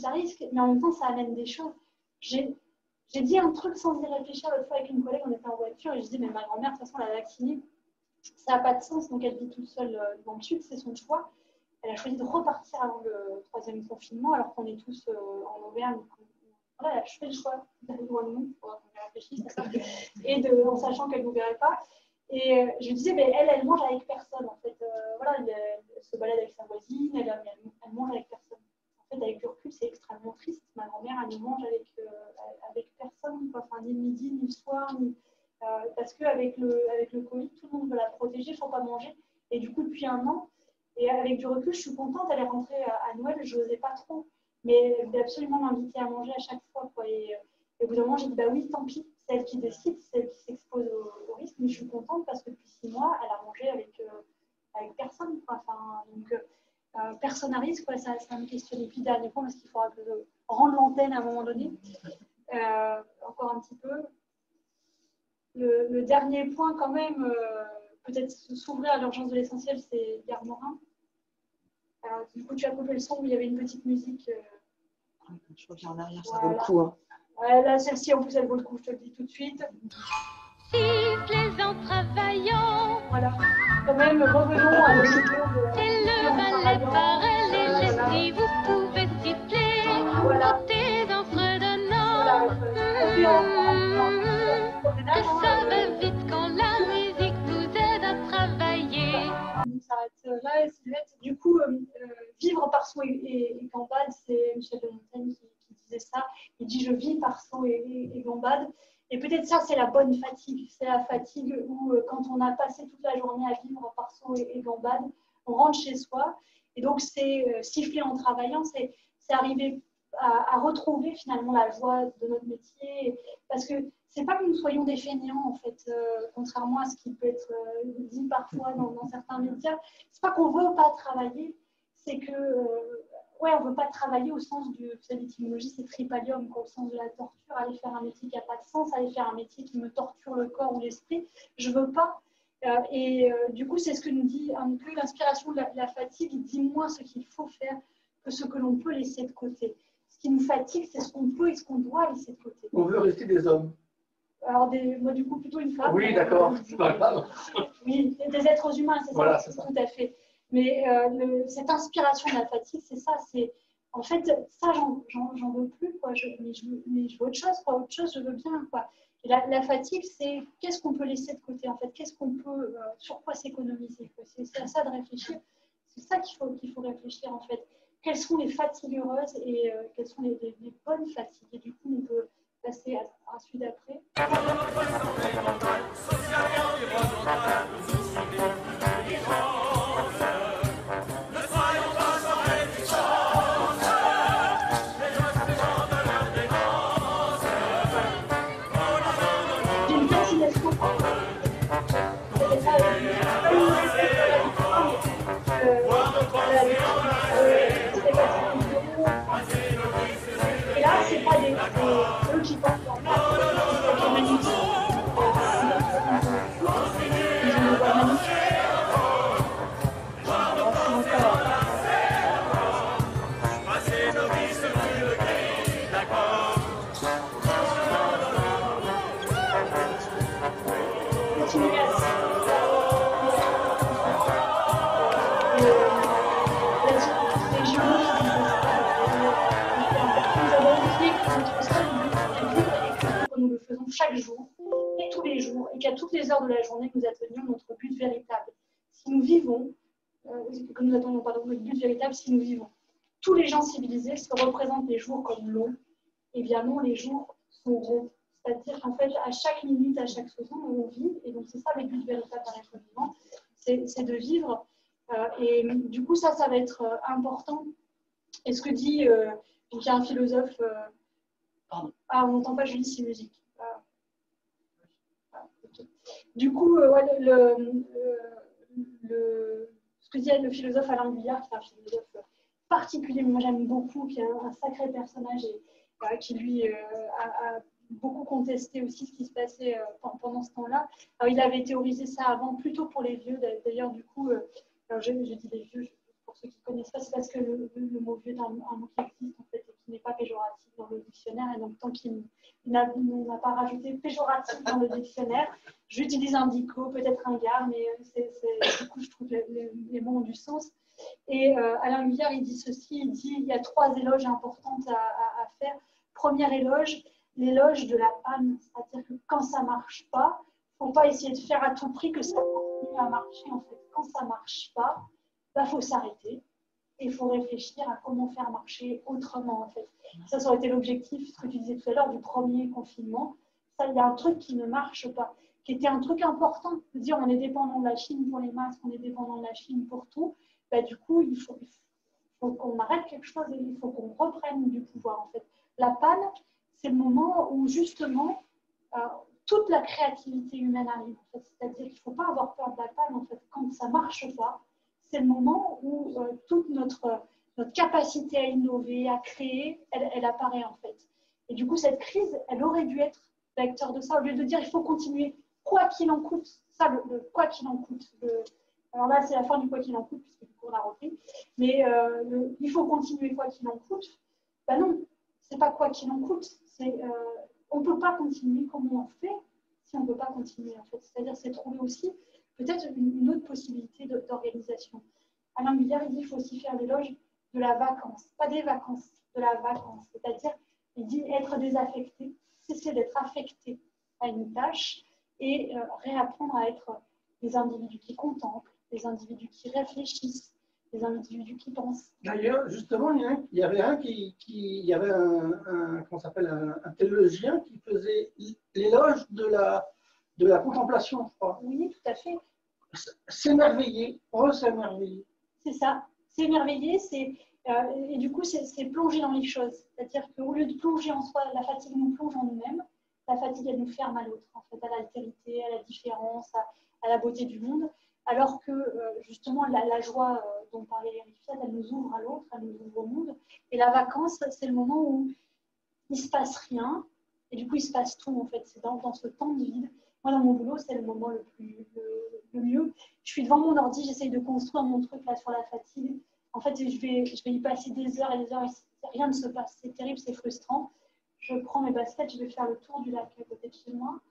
à risque, mais en même temps, ça amène des choses. J'ai dit un truc sans y réfléchir l'autre fois avec une collègue, on était en voiture, et je dis, mais ma grand-mère, de toute façon, elle a vacciné, ça n'a pas de sens, donc elle vit toute seule dans le sud, c'est son choix. Elle a choisi de repartir avant le 3e confinement, alors qu'on est tous en Auvergne. Voilà, je fais le choix d'aller loin de nous, il faudra qu'on y réfléchisse, et en sachant qu'elle ne nous verrait pas. Et je lui disais, mais elle mange avec personne, en fait. Voilà, elle se balade avec sa voisine, elle mange avec personne. En fait, avec du recul, c'est extrêmement triste. Ma grand-mère, elle ne mange avec personne, quoi. Enfin, ni le midi, ni le soir, parce qu'avec le Covid, tout le monde veut la protéger, il ne faut pas manger. Et du coup, depuis 1 an, et avec du recul, je suis contente, elle est rentrée à Noël, je n'osais pas trop. Mais elle voulait absolument m'inviter à manger à chaque fois, quoi. Et au bout d'un moment, j'ai dit, bah oui, tant pis, c'est elle qui décide, c'est elle qui s'expose au risque, mais je suis contente parce que depuis 6 mois, elle a mangé avec personne, quoi. Enfin, donc, personne à risque, quoi, ça me questionne. Et puis, dernier point, parce qu'il faudra que je rende l'antenne à un moment donné, encore un petit peu. Le dernier point, quand même, peut-être s'ouvrir à l'urgence de l'essentiel, c'est Gare Morin. Du coup, tu as coupé le son où il y avait une petite musique. Je reviens en arrière, ça vaut le coup. Hein. Ouais, là, celle-ci, en plus, elle vaut le coup, je te le dis tout de suite. Sifflez en travaillant. Voilà. Quand même, revenons à Et le balai paraît léger si vous pouvez siffler. Voilà. Montez en fredonnant. Que ça va vite quand la musique vous aide à travailler. On s'arrête là, Sylvette. Du coup, vivre par saut et gambade, c'est Michel de Montaigne qui disait ça. Il dit, je vis par saut et gambade. Et peut-être ça, c'est la bonne fatigue. C'est la fatigue où, quand on a passé toute la journée à vivre par saut et gambade, on rentre chez soi. Et donc, c'est siffler en travaillant, c'est arriver à retrouver finalement la joie de notre métier. Parce que c'est pas que nous soyons des fainéants, en fait, contrairement à ce qui peut être dit parfois dans certains médias. C'est pas qu'on veut pas travailler, c'est que, on veut pas travailler au sens de, vous savez, l'étymologie, c'est tripalium, au sens de la torture, aller faire un métier qui n'a pas de sens, aller faire un métier qui me torture le corps ou l'esprit. Je veux pas. Du coup, c'est ce que nous dit un peu l'inspiration de la fatigue. Dis-moi ce qu'il faut faire que ce que l'on peut laisser de côté. Ce qui nous fatigue, c'est ce qu'on peut et ce qu'on doit laisser de côté. On veut rester des hommes. Alors, moi, du coup, plutôt une femme. Oui, d'accord. C'est pas grave. Oui, des êtres humains, c'est voilà, ça, c'est ça. Tout à fait. Mais cette inspiration de la fatigue, c'est ça. C'est en fait, ça, j'en veux plus, quoi. Mais je veux autre chose, quoi. Autre chose, je veux bien, quoi. Et la fatigue, c'est qu'est-ce qu'on peut laisser de côté, en fait. Qu'est-ce qu'on peut, sur quoi s'économiser, quoi. C'est à ça de réfléchir. C'est ça qu'il faut réfléchir, en fait. Quelles sont les fatigues heureuses et quelles sont les bonnes fatigues. Et du coup, on peut passer à celui d'après. J'ai une fascination. Nous le faisons chaque jour et tous les jours, et qu'à toutes les heures de la journée, nous atteignions notre but véritable. Si nous vivons, que nous atteignons pardon, notre but véritable, si nous vivons. Tous les gens civilisés se représentent les jours comme longs, et bien non, les jours sont ronds. C'est-à-dire qu'en fait, à chaque minute, à chaque seconde, on vit, et donc c'est ça le but véritable d'un être vivant, c'est de vivre. Et du coup, ça va être important. Et ce que dit, donc il y a un philosophe, pardon, on n'entend pas Julie, c'est musique. Okay. Du coup, ouais, ce que dit le philosophe Alain Guillard, qui est un philosophe particulier, moi j'aime beaucoup, qui est un sacré personnage et qui lui a beaucoup contesté aussi ce qui se passait pendant ce temps-là. Alors, il avait théorisé ça avant, plutôt pour les vieux. D'ailleurs, du coup, alors je dis les vieux, pour ceux qui ne connaissent pas, c'est parce que le mot vieux est un mot qui existe en fait, et qui n'est pas péjoratif dans le dictionnaire. Et donc, tant qu'il n'a pas rajouté péjoratif dans le dictionnaire, j'utilise un dico, peut-être un gars, mais du coup, je trouve que les mots ont du sens. Et Alain Guillard, il dit ceci, il dit il y a 3 éloges importantes à faire. Premier éloge, l'éloge de la panne, c'est-à-dire que quand ça ne marche pas, il ne faut pas essayer de faire à tout prix que ça continue à marcher. En fait, quand ça ne marche pas, il faut s'arrêter et il faut réfléchir à comment faire marcher autrement. En fait. Ça aurait été l'objectif, ce que tu disais tout à l'heure, du premier confinement. Ça, il y a un truc qui ne marche pas, qui était un truc important, de dire on est dépendant de la Chine pour les masques, on est dépendant de la Chine pour tout. Du coup, il faut qu'on arrête quelque chose et il faut qu'on reprenne du pouvoir. En fait. La panne, c'est le moment où justement toute la créativité humaine arrive. En fait. C'est-à-dire qu'il ne faut pas avoir peur de la panne. En fait. Quand ça ne marche pas, c'est le moment où toute notre capacité à innover, à créer, elle apparaît en fait. Et du coup, cette crise, elle aurait dû être vecteur de ça, au lieu de dire il faut continuer quoi qu'il en coûte. Ça, le quoi qu'il en coûte. Alors là, c'est la fin du quoi qu'il en coûte, puisque du coup, on a repris. Mais il faut continuer quoi qu'il en coûte. Ben non, c'est pas quoi qu'il en coûte. On ne peut pas continuer comme on en fait si on ne peut pas continuer. En fait. C'est-à-dire, c'est trouver aussi peut-être une autre possibilité d'organisation. Alain Guillard, il dit qu'il faut aussi faire l'éloge de la vacance. Pas des vacances, de la vacance. C'est-à-dire, il dit être désaffecté, cesser d'être affecté à une tâche et réapprendre à être des individus qui contemplent, des individus qui réfléchissent, des individus qui pensent. D'ailleurs, justement, il y avait un comment s'appelle, un théologien qui faisait l'éloge de la contemplation, je crois. Oui, tout à fait. S'émerveiller, s'émerveiller. C'est ça. S'émerveiller, et du coup, c'est plonger dans les choses. C'est-à-dire qu'au lieu de plonger en soi, la fatigue nous plonge en nous-mêmes. La fatigue, elle nous ferme à l'autre, en fait, à l'altérité, à la différence, à la beauté du monde. Alors que, justement, la joie dont parlait Eric Fiat, elle nous ouvre à l'autre, elle nous ouvre au monde. Et la vacance, c'est le moment où il ne se passe rien. Et du coup, il se passe tout, en fait. C'est dans ce temps de vide. Moi, dans mon boulot, c'est le moment le mieux. Je suis devant mon ordi, j'essaye de construire mon truc là sur la fatigue. En fait, je vais y passer des heures et des heures et rien ne se passe. C'est terrible, c'est frustrant. Je prends mes baskets, je vais faire le tour du lac à côté de chez moi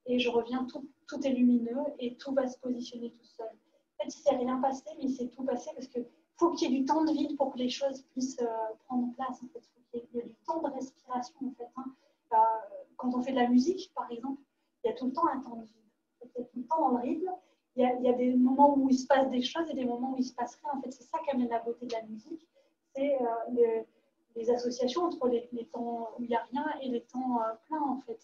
et je reviens, tout est lumineux et tout va se positionner tout seul. En fait, il ne s'est rien passé, mais il s'est tout passé parce qu'il faut qu'il y ait du temps de vide pour que les choses puissent prendre place. En fait. Il faut qu'il y ait du temps de respiration. En fait, hein. Quand on fait de la musique, par exemple, il y a tout le temps un temps de vide. Il y a tout le temps dans le rythme. Il y a des moments où il se passe des choses et des moments où il ne se passe rien. En fait, c'est ça qui amène la beauté de la musique. C'est les associations entre les temps où il n'y a rien et les temps pleins, en fait.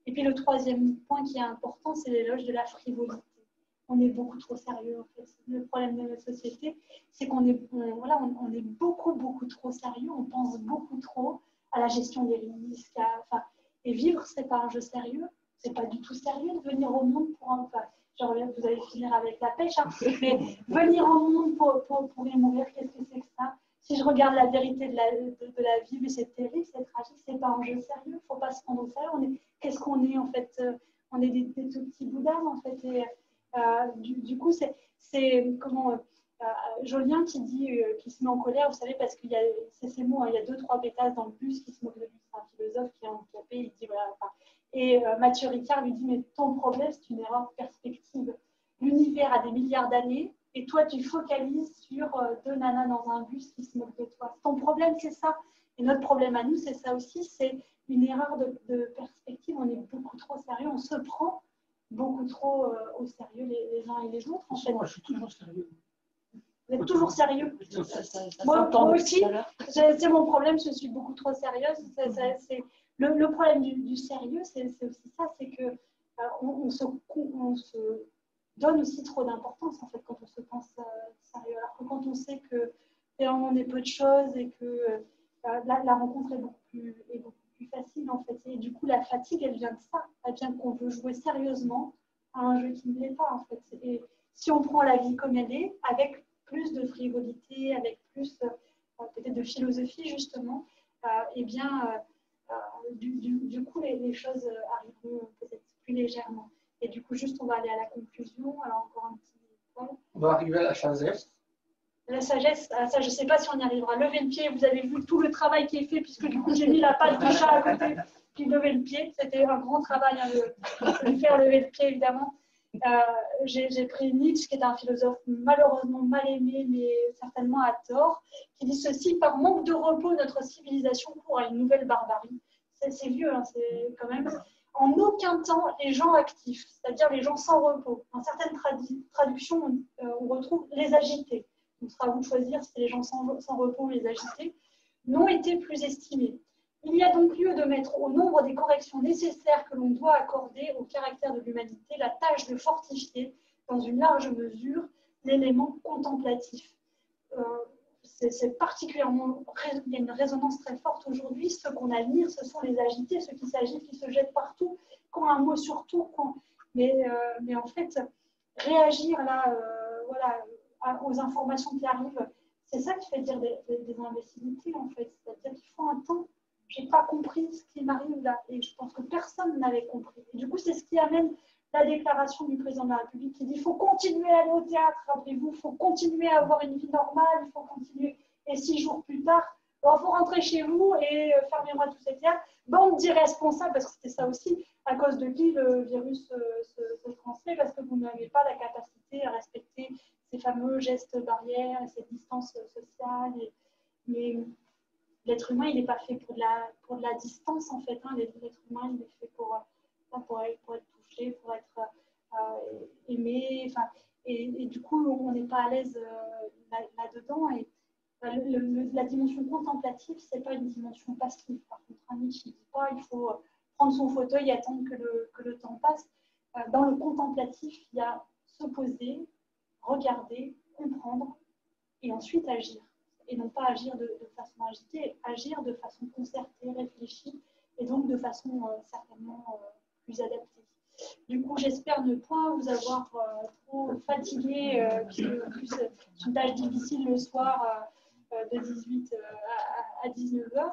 Et puis le troisième point qui est important, c'est l'éloge de la frivolité. On est beaucoup trop sérieux, en fait. Le problème de notre société, c'est qu'on est, on est beaucoup, beaucoup trop sérieux. On pense beaucoup trop à la gestion des risques. Et vivre, c'est pas un jeu sérieux. C'est pas du tout sérieux de venir au monde pour un... vous allez finir avec la pêche, hein, mais venir au monde pour y mourir, qu'est-ce que c'est que ça? Si je regarde la vérité de la vie, mais c'est terrible, c'est tragique, c'est pas un jeu sérieux, il ne faut pas se prendre au sérieux. Qu'est-ce qu'on est en fait? On est des tout petits bouddhas en fait. Et Du coup, c'est comment Jolien qui dit qu'il se met en colère, vous savez, parce qu'il y a ces mots, hein, il y a 2-3 pétasses dans le bus qui se moquent de lui. C'est un philosophe qui est handicapé, il dit voilà. Enfin, et Mathieu Ricard lui dit mais ton problème, c'est une erreur de perspective. L'univers a des milliards d'années et toi, tu focalises sur 2 nanas dans un bus qui se moquent de toi. Ton problème, c'est ça. Et notre problème à nous, c'est ça aussi, c'est une erreur de perspective. On est beaucoup trop sérieux, on se prend beaucoup trop au sérieux les uns et les autres. En fait. Moi, je suis toujours sérieux. Vous êtes toujours sérieux. Moi aussi, c'est mon problème, je suis beaucoup trop sérieuse. Le problème du sérieux, c'est aussi ça, c'est que on se donne aussi trop d'importance en fait quand on se pense sérieux. Alors que quand on sait que on est peu de choses et que la rencontre est beaucoup plus facile en fait. Et du coup, la fatigue, elle vient de ça. Elle vient qu'on veut jouer sérieusement à un jeu qui ne l'est pas en fait. Et si on prend la vie comme elle est, avec plus de frivolité, avec plus peut-être de philosophie justement, eh bien, du coup, les choses arriveront peut-être plus légèrement. Et du coup, juste, on va aller à la conclusion. Alors, encore un petit point. On va arriver à la sagesse. La sagesse, ça, je ne sais pas si on y arrivera. Lever le pied, vous avez vu tout le travail qui est fait, puisque du coup, j'ai mis la patte de chat à côté, puis lever le pied. C'était un grand travail hein, de faire lever le pied, évidemment. J'ai pris Nietzsche, qui est un philosophe malheureusement mal aimé, mais certainement à tort, qui dit ceci: par manque de repos, notre civilisation court à une nouvelle barbarie. C'est vieux, hein, c'est quand même. En aucun temps, les gens actifs, c'est-à-dire les gens sans repos. Dans certaines traductions, on retrouve les agités. Donc, ce sera à vous de choisir si c'est les gens sans repos ou les agités, n'ont été plus estimés. Il y a donc lieu de mettre au nombre des corrections nécessaires que l'on doit accorder au caractère de l'humanité la tâche de fortifier, dans une large mesure, l'élément contemplatif. C'est particulièrement, il y a une résonance très forte aujourd'hui. Ceux qu'on admire, ce sont les agités, ceux qui s'agitent, qui se jettent partout, qui ont un mot sur tout. Mais en fait, réagir là, voilà, aux informations qui arrivent, c'est ça qui fait dire des imbécilités, en fait. C'est-à-dire qu'il faut un temps. Je n'ai pas compris ce qui m'arrive là. Et je pense que personne n'avait compris. Et du coup, c'est ce qui amène la déclaration du président de la République qui dit qu'il faut continuer à aller au théâtre, rappelez-vous, il faut continuer à avoir une vie normale, il faut continuer. Et 6 jours plus tard, il faut rentrer chez vous et fermez-moi tous ces théâtres. Bande d'irresponsables, parce que c'était ça aussi, à cause de qui le virus se transmet, parce que vous n'avez pas la capacité à respecter ces fameux gestes barrières et ces distances sociales. Mais l'être humain, il n'est pas fait pour de la distance, en fait. Hein. L'être humain, il est fait pour être touché, pour être aimé. Enfin, et du coup, on n'est pas à l'aise là-dedans. Et la dimension contemplative, ce n'est pas une dimension passive. Par contre, Nietzsche ne dit pas il faut prendre son fauteuil et attendre que le temps passe. Dans le contemplatif, il y a se poser, regarder, comprendre et ensuite agir. Et non pas agir de façon agitée, agir de façon concertée, réfléchie, et donc de façon certainement plus adaptée. Du coup, j'espère ne point vous avoir trop fatigué, puisque en plus c'est une tâche difficile le soir de 18 à 19h.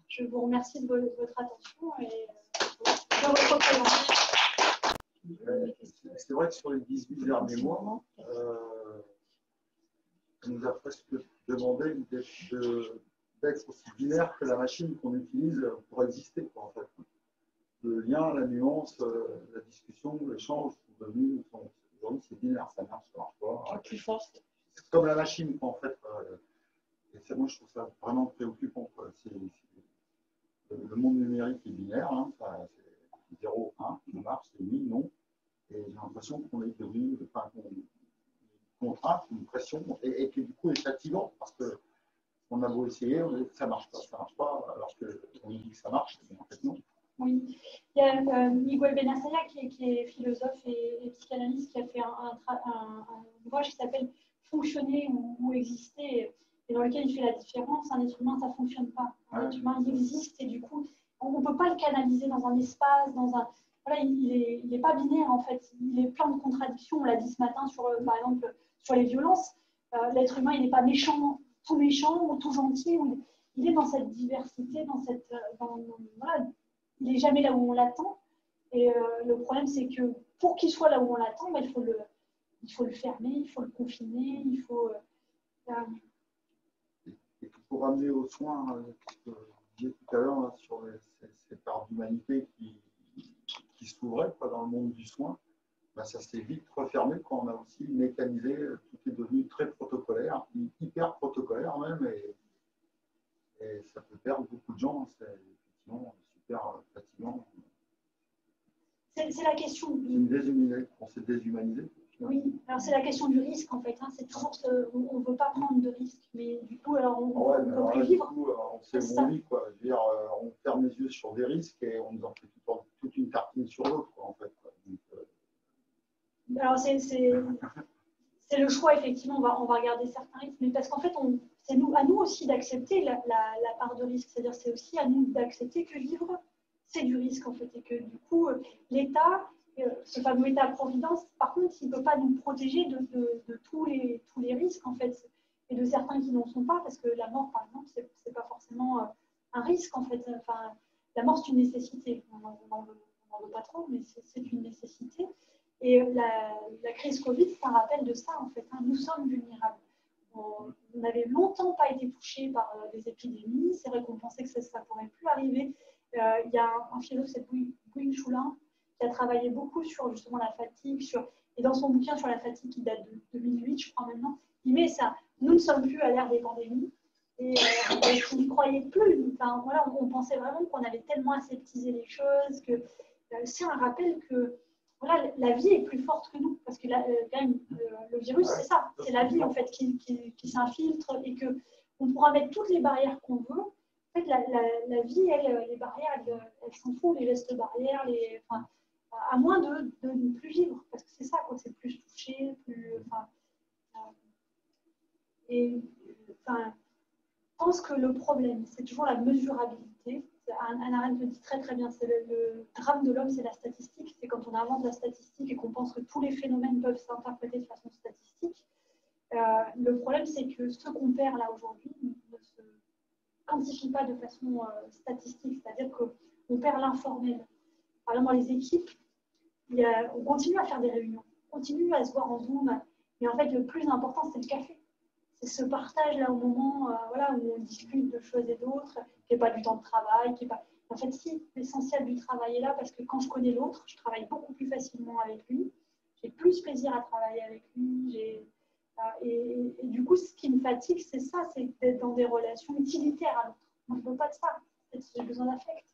Je vous remercie de votre attention et de votre présence. C'est vrai que sur les 18 derniers mois, on nous a presque demandé d'être aussi binaire que la machine qu'on utilise pour exister, quoi, en fait. Le lien, la nuance, la discussion, l'échange sont devenus, aujourd'hui c'est binaire, ça marche pas. Plus fort. C'est comme la machine, quoi, en fait. Et ça, moi je trouve ça vraiment préoccupant, quoi. Le monde numérique est binaire, hein, c'est 0, 1, ça marche, c'est oui, non. Et j'ai l'impression qu'on est devenu une contrainte, une pression, et qui du coup est fatigante parce qu'on a beau essayer, on dit que ça marche pas, alors qu'on dit que ça marche, mais en fait non. Oui, il y a Miguel Benassaya qui est philosophe et psychanalyste qui a fait un ouvrage qui s'appelle Fonctionner ou exister, et dans lequel il fait la différence. Un être humain, ça ne fonctionne pas. Un être humain, il existe et du coup, on ne peut pas le canaliser dans un espace, voilà, il n'est pas binaire en fait. Il est plein de contradictions. On l'a dit ce matin par exemple sur les violences. L'être humain, il n'est pas tout méchant ou tout gentil. Il est dans cette diversité, voilà, il n'est jamais là où on l'attend. Et le problème, c'est que pour qu'il soit là où on l'attend, il faut il faut le fermer, il faut le confiner, il faut... Et pour ramener aux soins, ce que je disais tout à l'heure, là, sur ces parts d'humanité qui s'ouvraient dans le monde du soin, ben, ça s'est vite refermé quand on a aussi mécanisé, tout est devenu très protocolaire, hyper protocolaire même, et ça peut perdre beaucoup de gens, c'est effectivement super fatigant. C'est la question. On s'est déshumanisé. Oui, alors c'est la question du risque en fait. Hein. C'est toujours on ne veut pas prendre de risque, mais du coup, alors on ne peut plus vivre. Du coup, on sait où on vit, quoi. Je veux dire, on ferme les yeux sur des risques et on nous en fait toute une tartine sur l'autre, en fait. Quoi. Donc, alors c'est le choix, effectivement, on va regarder certains risques, mais parce qu'en fait, c'est à nous aussi d'accepter la part de risque. C'est-à-dire c'est aussi à nous d'accepter que vivre, c'est du risque en fait, et que du coup, l'État, ce fameux État-providence, par contre, il ne peut pas nous protéger de tous les risques en fait, et de certains qui n'en sont pas, parce que la mort, par exemple, c'est pas forcément un risque en fait. Enfin, la mort, c'est une nécessité. On n'en veut pas trop, mais c'est une nécessité. Et la crise Covid, c'est un rappel de ça en fait. Hein. Nous sommes vulnérables. On n'avait longtemps pas été touchés par des épidémies. C'est vrai qu'on pensait que ça ne pourrait plus arriver. Il y a un philosophe, c'est Guy Choulin, qui a travaillé beaucoup sur justement la fatigue, et dans son bouquin sur la fatigue qui date de 2008, je crois maintenant, il met ça. Nous ne sommes plus à l'ère des pandémies, et on n'y croyait plus. Enfin, voilà, on pensait vraiment qu'on avait tellement aseptisé les choses que c'est un rappel que voilà, la vie est plus forte que nous, parce que quand même, le virus, c'est ça, c'est la vie en fait qui s'infiltre, et que on pourra mettre toutes les barrières qu'on veut. En fait, la vie, les barrières, elles s'en foutent, les gestes barrières, à moins de ne plus vivre, parce que c'est ça, quoi, c'est plus touché, plus. Je pense que le problème, c'est toujours la mesurabilité. Hannah Arendt le dit très très bien, c'est le drame de l'homme, c'est la statistique. C'est quand on invente la statistique et qu'on pense que tous les phénomènes peuvent s'interpréter de façon statistique. Le problème, c'est que ce qu'on perd là aujourd'hui ne se quantifie pas de façon statistique, c'est-à-dire qu'on perd l'informel. Par exemple, dans les équipes, on continue à faire des réunions, on continue à se voir en Zoom, mais en fait, le plus important, c'est le café. C'est ce partage-là au moment où on discute de choses et d'autres, qui n'est pas du temps de travail, qui est pas... En fait, si, l'essentiel du travail est là, parce que quand je connais l'autre, je travaille beaucoup plus facilement avec lui, j'ai plus plaisir à travailler avec lui, et du coup, ce qui me fatigue, c'est ça, c'est d'être dans des relations utilitaires à l'autre. Moi, je ne veux pas de ça, j'ai besoin d'affect.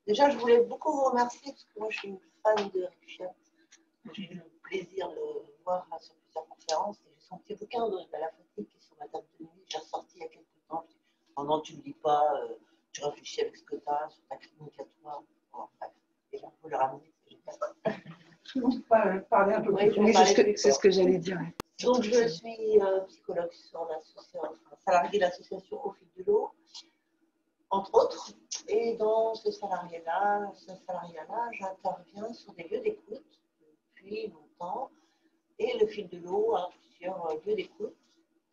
Déjà, je voulais beaucoup vous remercier parce que moi, je suis une fan de Rick Fiat. J'ai eu le plaisir de le voir sur plusieurs conférences et j'ai son petit bouquin de la fatigue qui est sur ma table de nuit. J'ai ressorti il y a quelques temps. Oh non, tu ne le lis pas, tu réfléchis avec ce que tu as sur ta clinique à toi. Bon, bref, déjà, vous le ramener, c'est génial. Je vais parler un peu plus. Oui, c'est ce que j'allais dire. Donc, je suis psychologue sur salarié de l'association Au fil de l'eau, entre autres. Et dans ce salariat-là, j'interviens sur des lieux d'écoute depuis longtemps. Et le fil de l'eau a plusieurs lieux d'écoute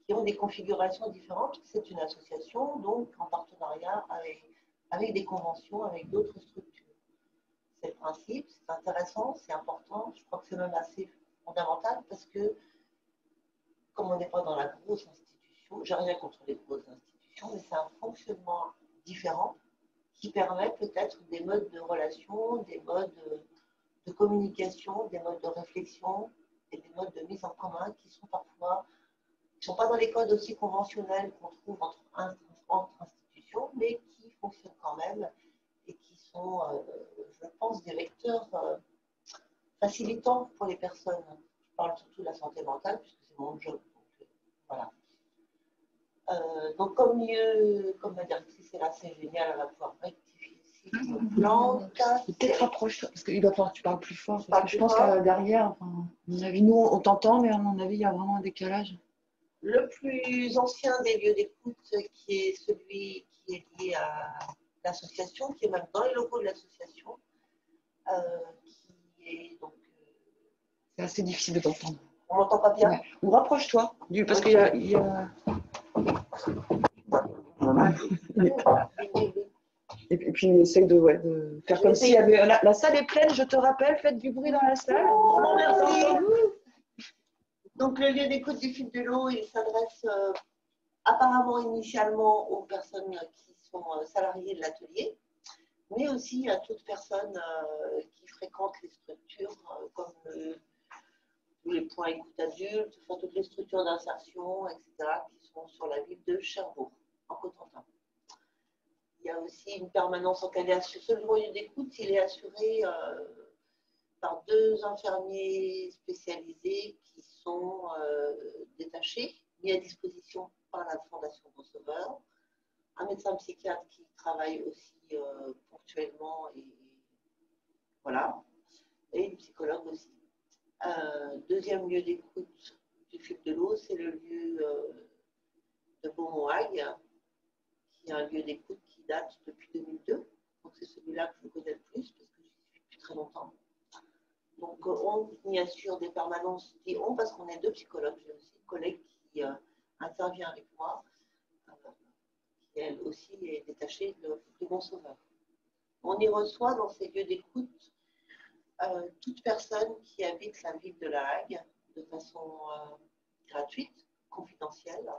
qui ont des configurations différentes. C'est une association, donc en partenariat avec des conventions, avec d'autres structures. C'est le principe, c'est intéressant, c'est important. Je crois que c'est même assez fondamental parce que, comme on n'est pas dans la grosse institution, j'ai rien contre les grosses institutions, mais c'est un fonctionnement différent qui permet peut-être des modes de relation, des modes de communication, des modes de réflexion et des modes de mise en commun qui sont parfois, qui ne sont pas dans les codes aussi conventionnels qu'on trouve entre institutions, mais qui fonctionnent quand même et qui sont, je pense, des vecteurs facilitants pour les personnes. Je parle surtout de la santé mentale puisque c'est mon job. Donc, voilà. Donc, comme ma directrice est là, c'est génial, elle va pouvoir rectifier ici le plan. Peut-être rapproche-toi, parce qu'il va falloir que tu parles plus fort. Parce que je pense que derrière, enfin, à mon avis, nous, on t'entend, mais à mon avis, il y a vraiment un décalage. Le plus ancien des lieux d'écoute, qui est celui qui est lié à l'association, qui est même dans les locaux de l'association, qui est donc. C'est assez difficile de t'entendre. On m'entend pas bien? Ouais. Ou rapproche-toi, parce qu'il y a... Et puis, essaye de faire comme s'il y avait... La salle est pleine, je te rappelle, faites du bruit dans la salle. Merci. Donc, le lieu d'écoute du fil de l'eau, il s'adresse apparemment initialement aux personnes qui sont salariées de l'atelier, mais aussi à toute personne qui fréquente les structures comme tous les points écoute adultes, enfin, toutes les structures d'insertion, etc., qui sont sur la ville de Cherbourg, en Cotentin. Il y a aussi une permanence encadrée sur ce lieu d'écoute. Il est assuré par 2 infirmiers spécialisés qui sont détachés, mis à disposition par la Fondation Bon Sauveur, un médecin psychiatre qui travaille aussi ponctuellement et voilà, et une psychologue aussi. Deuxième lieu d'écoute du fil de l'eau, c'est le lieu de Beaumohague, qui est un lieu d'écoute qui date depuis 2002. Donc c'est celui-là que je connais le plus parce que j'y suis depuis très longtemps. Donc on y assure des permanences, je dis on parce qu'on est 2 psychologues. J'ai aussi une collègue qui intervient avec moi, qui elle aussi est détachée du Bon Sauveur. On y reçoit dans ces lieux d'écoute toute personne qui habite la ville de La Hague de façon gratuite, confidentielle.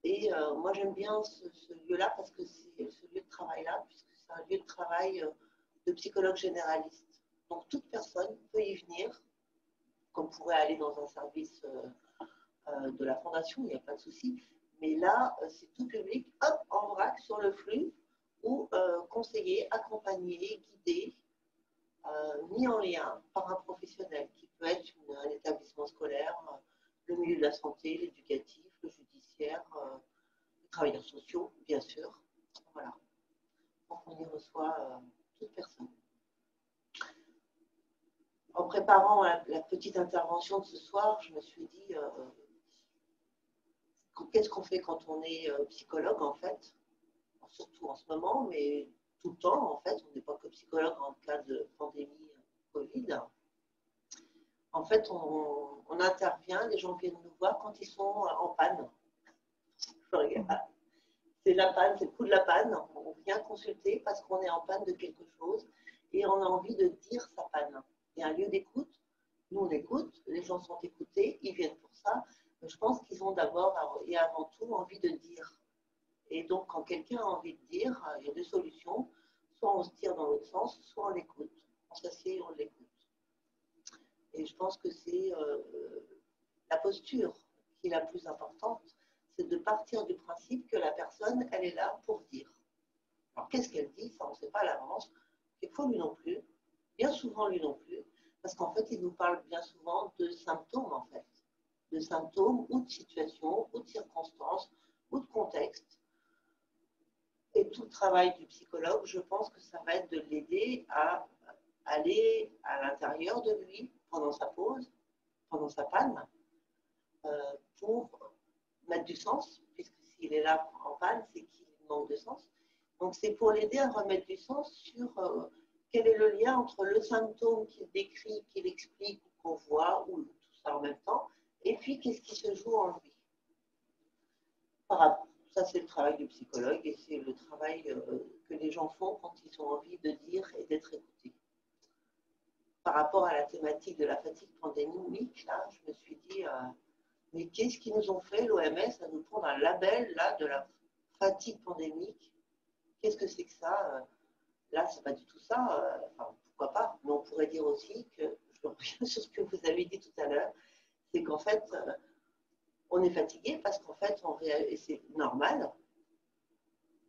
Et moi, j'aime bien ce lieu-là parce que c'est ce lieu de travail-là, puisque c'est un lieu de travail de psychologue généraliste. Donc, toute personne peut y venir, comme pourrait aller dans un service de la Fondation, il n'y a pas de souci. Mais là, c'est tout public, hop, en vrac, sur le flux, ou conseillé, accompagné, guidé, mis en lien par un professionnel, qui peut être un établissement scolaire, le milieu de la santé, l'éducatif, le judiciaire, les travailleurs sociaux, bien sûr. Voilà. Donc, on y reçoit toute personne. En préparant la petite intervention de ce soir, je me suis dit, qu'est-ce qu'on fait quand on est psychologue, en fait? Surtout en ce moment, mais tout le temps, en fait. On n'est pas que psychologue en cas de pandémie Covid. En fait, on intervient, les gens viennent nous voir quand ils sont en panne. C'est la panne, c'est le coup de la panne. On vient consulter parce qu'on est en panne de quelque chose et on a envie de dire sa panne. Il y a un lieu d'écoute, nous on écoute, les gens sont écoutés, ils viennent pour ça. Mais je pense qu'ils ont d'abord et avant tout envie de dire. Et donc, quand quelqu'un a envie de dire, il y a 2 solutions. Soit on se tire dans l'autre sens, soit on l'écoute. On s'assied et on l'écoute. Et je pense que c'est la posture qui est la plus importante, c'est de partir du principe que la personne, elle est là pour dire. Alors, qu'est-ce qu'elle dit? Ça, on ne sait pas à l'avance. Quelquefois, lui non plus. Bien souvent, lui non plus. Parce qu'en fait, il nous parle bien souvent de symptômes, en fait. De symptômes ou de situations, ou de circonstances, ou de contexte. Et tout le travail du psychologue, je pense que ça va être de l'aider à aller à l'intérieur de lui pendant sa pause, pendant sa panne, pour mettre du sens, puisque s'il est là en panne, c'est qu'il manque de sens. Donc c'est pour l'aider à remettre du sens sur quel est le lien entre le symptôme qu'il décrit, qu'il explique, qu'on voit, ou tout ça en même temps, et puis qu'est-ce qui se joue en lui. Ça, c'est le travail du psychologue et c'est le travail que les gens font quand ils ont envie de dire et d'être écoutés. Par rapport à la thématique de la fatigue pandémique, là, je me suis dit, mais qu'est-ce qu'ils nous ont fait, l'OMS, à nous prendre un label là, de la fatigue pandémique? Qu'est-ce que c'est que ça? Là, c'est pas du tout ça. Enfin, pourquoi pas? Mais on pourrait dire aussi que, je reviens sur ce que vous avez dit tout à l'heure, c'est qu'en fait, on est fatigué parce qu'en fait, et c'est normal,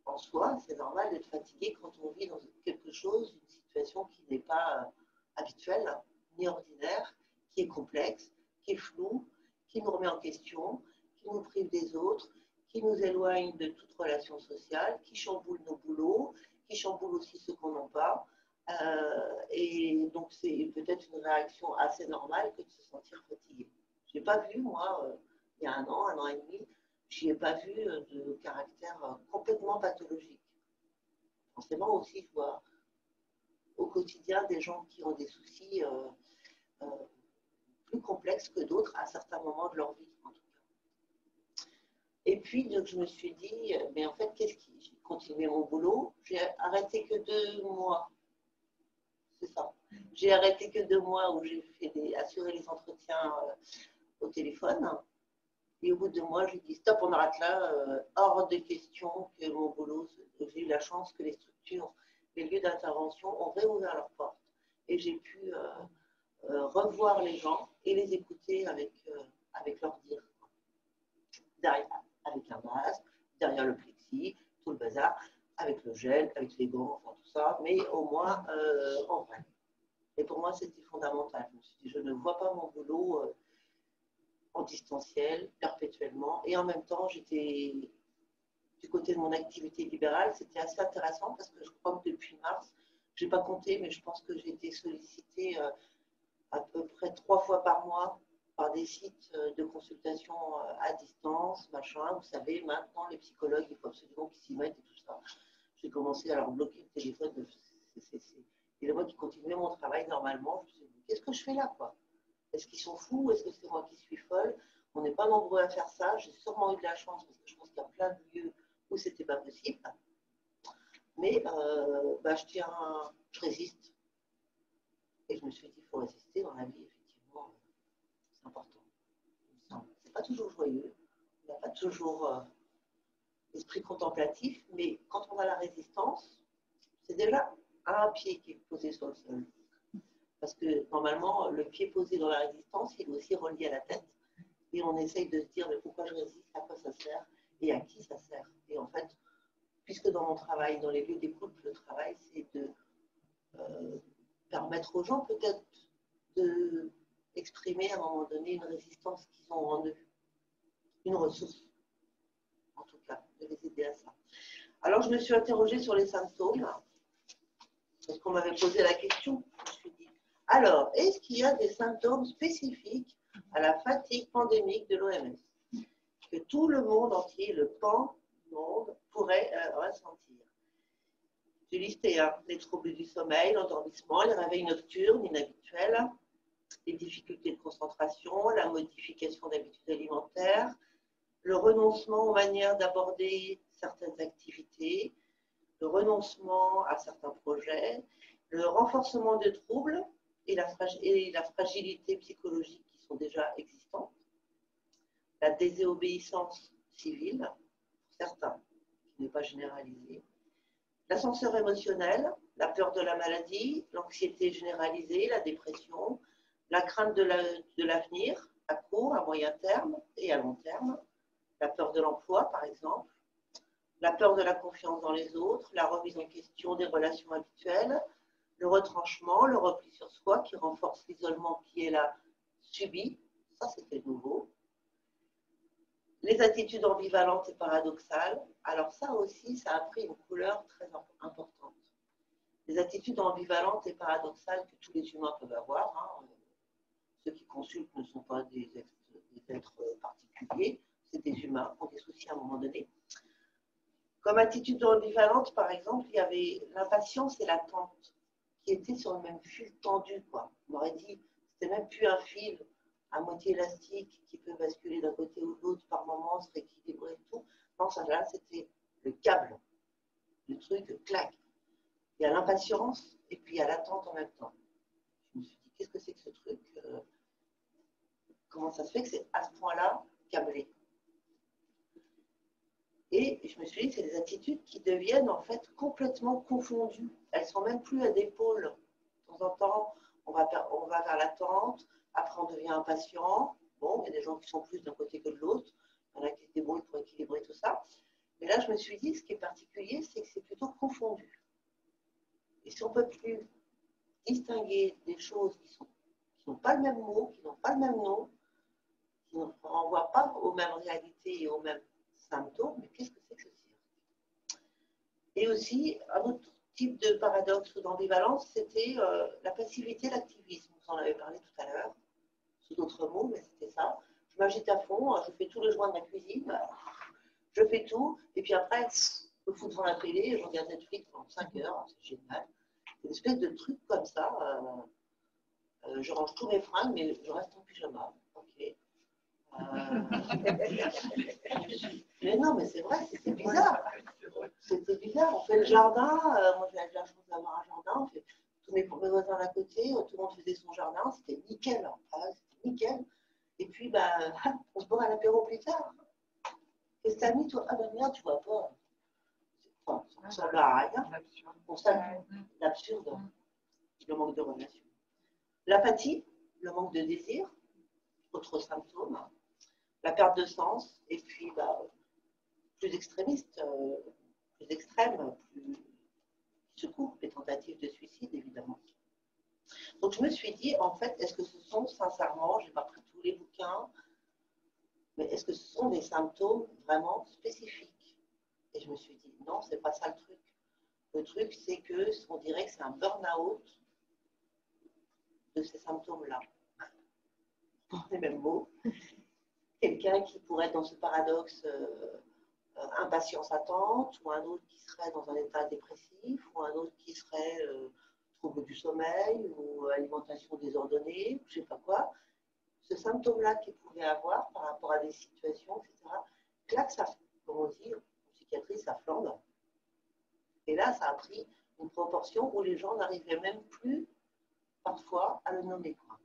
en soi, c'est normal d'être fatigué quand on vit dans quelque chose, une situation qui n'est pas habituelle, ni ordinaire, qui est complexe, qui est floue, qui nous remet en question, qui nous prive des autres, qui nous éloigne de toute relation sociale, qui chamboule nos boulots, qui chamboule aussi ceux qu'on n'a pas. Et donc, c'est peut-être une réaction assez normale que de se sentir fatigué. Je n'ai pas vu, moi, il y a un an et demi, je n'y ai pas vu de caractère complètement pathologique. Forcément aussi, je vois au quotidien des gens qui ont des soucis plus complexes que d'autres à certains moments de leur vie, en tout cas. Et puis, donc, je me suis dit, mais en fait, qu'est-ce qui... J'ai continué mon boulot. J'ai arrêté que 2 mois. C'est ça. J'ai arrêté que 2 mois où j'ai assuré les entretiens au téléphone. Et au bout de 2 mois, j'ai dit stop, on arrête là. Hors de question que mon boulot. J'ai eu la chance que les structures, les lieux d'intervention ont réouvert leurs portes. Et j'ai pu revoir les gens et les écouter avec leur dire. Derrière, avec un masque, derrière le plexi, tout le bazar, avec le gel, avec les gants, enfin tout ça, mais au moins en vrai. Et pour moi, c'était fondamental. Je me suis dit, je ne vois pas mon boulot en distanciel, perpétuellement. Et en même temps, j'étais du côté de mon activité libérale. C'était assez intéressant parce que je crois que depuis mars, je n'ai pas compté, mais je pense que j'ai été sollicitée à peu près 3 fois par mois par des sites de consultation à distance, machin. Vous savez, maintenant, les psychologues, il faut absolument qu'ils s'y mettent et tout ça. J'ai commencé à leur bloquer le téléphone. Et moi qui continuais mon travail normalement, je me suis dit, qu'est-ce que je fais là, quoi? Est-ce qu'ils sont fous? Est-ce que c'est moi qui suis folle? On n'est pas nombreux à faire ça. J'ai sûrement eu de la chance parce que je pense qu'il y a plein de lieux où c'était pas possible. Mais je résiste. Et je me suis dit, il faut résister dans la vie, effectivement. C'est important. C'est pas toujours joyeux. Il n'y a pas toujours l'esprit contemplatif. Mais quand on a la résistance, c'est déjà un pied qui est posé sur le sol. Parce que normalement, le pied posé dans la résistance, il est aussi relié à la tête. Et on essaye de se dire, mais pourquoi je résiste, à quoi ça sert et à qui ça sert. Et en fait, puisque dans mon travail, dans les lieux d'écoute, le travail, c'est de permettre aux gens peut-être d'exprimer à un moment donné une résistance qu'ils ont en eux. Une ressource, en tout cas, de les aider à ça. Alors, je me suis interrogée sur les symptômes. Parce qu'on m'avait posé la question, je me suis dit, alors, est-ce qu'il y a des symptômes spécifiques à la fatigue pandémique de l'OMS que tout le monde entier, le pan-monde, pourrait ressentir? J'ai listé les troubles du sommeil, l'endormissement, les réveils nocturnes inhabituels, les difficultés de concentration, la modification d'habitudes alimentaires, le renoncement aux manières d'aborder certaines activités, le renoncement à certains projets, le renforcement de troubles et la fragilité psychologique qui sont déjà existantes, la désobéissance civile, pour certains, qui n'est pas généralisée, l'ascenseur émotionnel, la peur de la maladie, l'anxiété généralisée, la dépression, la crainte de l'avenir à court, à moyen terme et à long terme, la peur de l'emploi par exemple, la peur de la confiance dans les autres, la remise en question des relations habituelles, le retranchement, le repli sur soi qui renforce l'isolement qui est là subi, ça c'était nouveau, les attitudes ambivalentes et paradoxales, alors ça aussi, ça a pris une couleur très importante. Les attitudes ambivalentes et paradoxales que tous les humains peuvent avoir, ceux qui consultent ne sont pas des êtres particuliers, c'est des humains qui ont des soucis à un moment donné. Comme attitude ambivalente, par exemple, il y avait l'impatience et l'attente qui étaient sur le même fil tendu, quoi. On aurait dit, c'était même plus un fil à moitié élastique qui peut basculer d'un côté ou de l'autre par moment, se rééquilibrer et tout. Non, ça là, c'était le câble, le truc, clac. Il y a l'impatience et puis il y a l'attente en même temps. Je me suis dit, qu'est-ce que c'est que ce truc? Comment ça se fait que c'est à ce point-là câblé? Et je me suis dit, c'est des attitudes qui deviennent en fait complètement confondues. Elles ne sont même plus à des pôles. De temps en temps, on va vers l'attente, après on devient impatient. Bon, il y a des gens qui sont plus d'un côté que de l'autre. Il y en a qui se débrouillent pour équilibrer tout ça. Mais là, je me suis dit, ce qui est particulier, c'est que c'est plutôt confondu. Et si on ne peut plus distinguer des choses qui n'ont pas le même mot, qui n'ont pas le même nom, qui ne renvoient pas aux mêmes réalités et aux mêmes symptômes, mais qu'est-ce que c'est que ceci? Et aussi, un autre type de paradoxe ou d'ambivalence, c'était la passivité, l'activisme. Vous en avez parlé tout à l'heure, sous d'autres mots, mais c'était ça. Je m'agite à fond, je fais tous les joints de ma cuisine, je fais tout, et puis après, je me fous devant la télé, je regarde Netflix pendant 5 heures, c'est génial. Une espèce de truc comme ça, Je range tous mes fringues, mais je reste en pyjama. Ok. Mais non, mais c'est vrai, c'était bizarre. C'était bizarre. On fait le jardin. Moi, j'avais de la chance d'avoir un jardin. On fait tous mes voisins à côté. Tout le monde faisait son jardin. C'était nickel. C'était nickel. Et puis, bah, on se boit à l'apéro plus tard. Qu'est-ce que t'as mis, toi? Ah, ben merde, tu vois pas. Enfin, ça ne ressemble à rien. On salue l'absurde, le manque de relation. L'apathie, le manque de désir, autre symptôme. La perte de sens, et puis bah, plus extrémiste, plus extrême, plus secours, les tentatives de suicide, évidemment. Donc je me suis dit, en fait, est-ce que ce sont, sincèrement, je n'ai pas pris tous les bouquins, mais est-ce que ce sont des symptômes vraiment spécifiques? Et je me suis dit, non, c'est pas ça le truc. Le truc, c'est que on dirait que c'est un burn-out de ces symptômes-là. Pour les mêmes mots. Quelqu'un qui pourrait être dans ce paradoxe impatience attente, ou un autre qui serait dans un état dépressif, ou un autre qui serait trouble du sommeil, ou alimentation désordonnée, je ne sais pas quoi. Ce symptôme-là qu'il pouvait avoir par rapport à des situations, etc., là que ça, comme on dit, en psychiatrie, ça flambe. Et là, ça a pris une proportion où les gens n'arrivaient même plus, parfois, à le nommer. Quoi.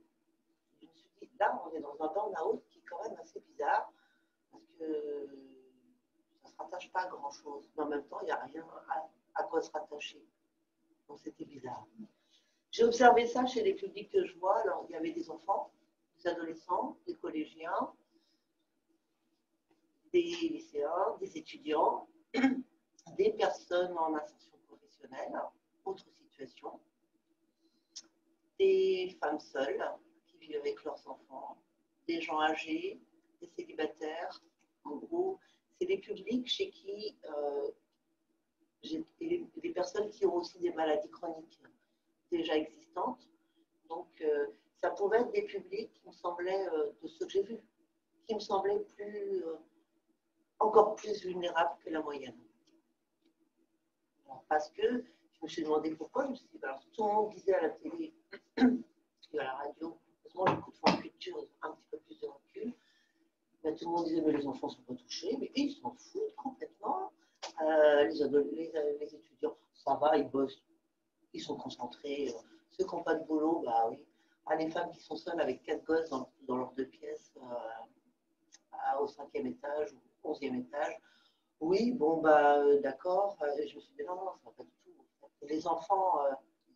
Je me suis dit, là, on est dans un burn-out qui est quand même assez bizarre, parce que ça ne se rattache pas à grand-chose. Mais en même temps, il n'y a rien à quoi se rattacher. Donc, c'était bizarre. J'ai observé ça chez les publics que je vois. Alors, il y avait des enfants, des adolescents, des collégiens, des lycéens, des étudiants, des personnes en insertion professionnelle, autre situation, des femmes seules qui vivent avec leurs enfants, des gens âgés, des célibataires. En gros, c'est des publics chez qui des personnes qui ont aussi des maladies chroniques déjà existantes. Donc, ça pouvait être des publics qui me semblaient, de ceux que j'ai vus, qui me semblaient encore plus vulnérables que la moyenne. Alors, parce que je me suis demandé pourquoi. Je me suis dit, alors, tout le monde disait à la télé et à la radio, parce que moi j'écoute France Culture, un petit peu plus de recul, ben, tout le monde disait, mais les enfants ne sont pas touchés, mais ils s'en foutent complètement. Les étudiants, ça va, ils bossent, ils sont concentrés. Ceux qui n'ont pas de boulot, bah oui. Ah, les femmes qui sont seules avec 4 gosses dans leurs 2 pièces au 5e étage ou 11e étage, oui, bon, bah d'accord. Je me suis dit, non, non, ça ne va pas du tout. Les enfants,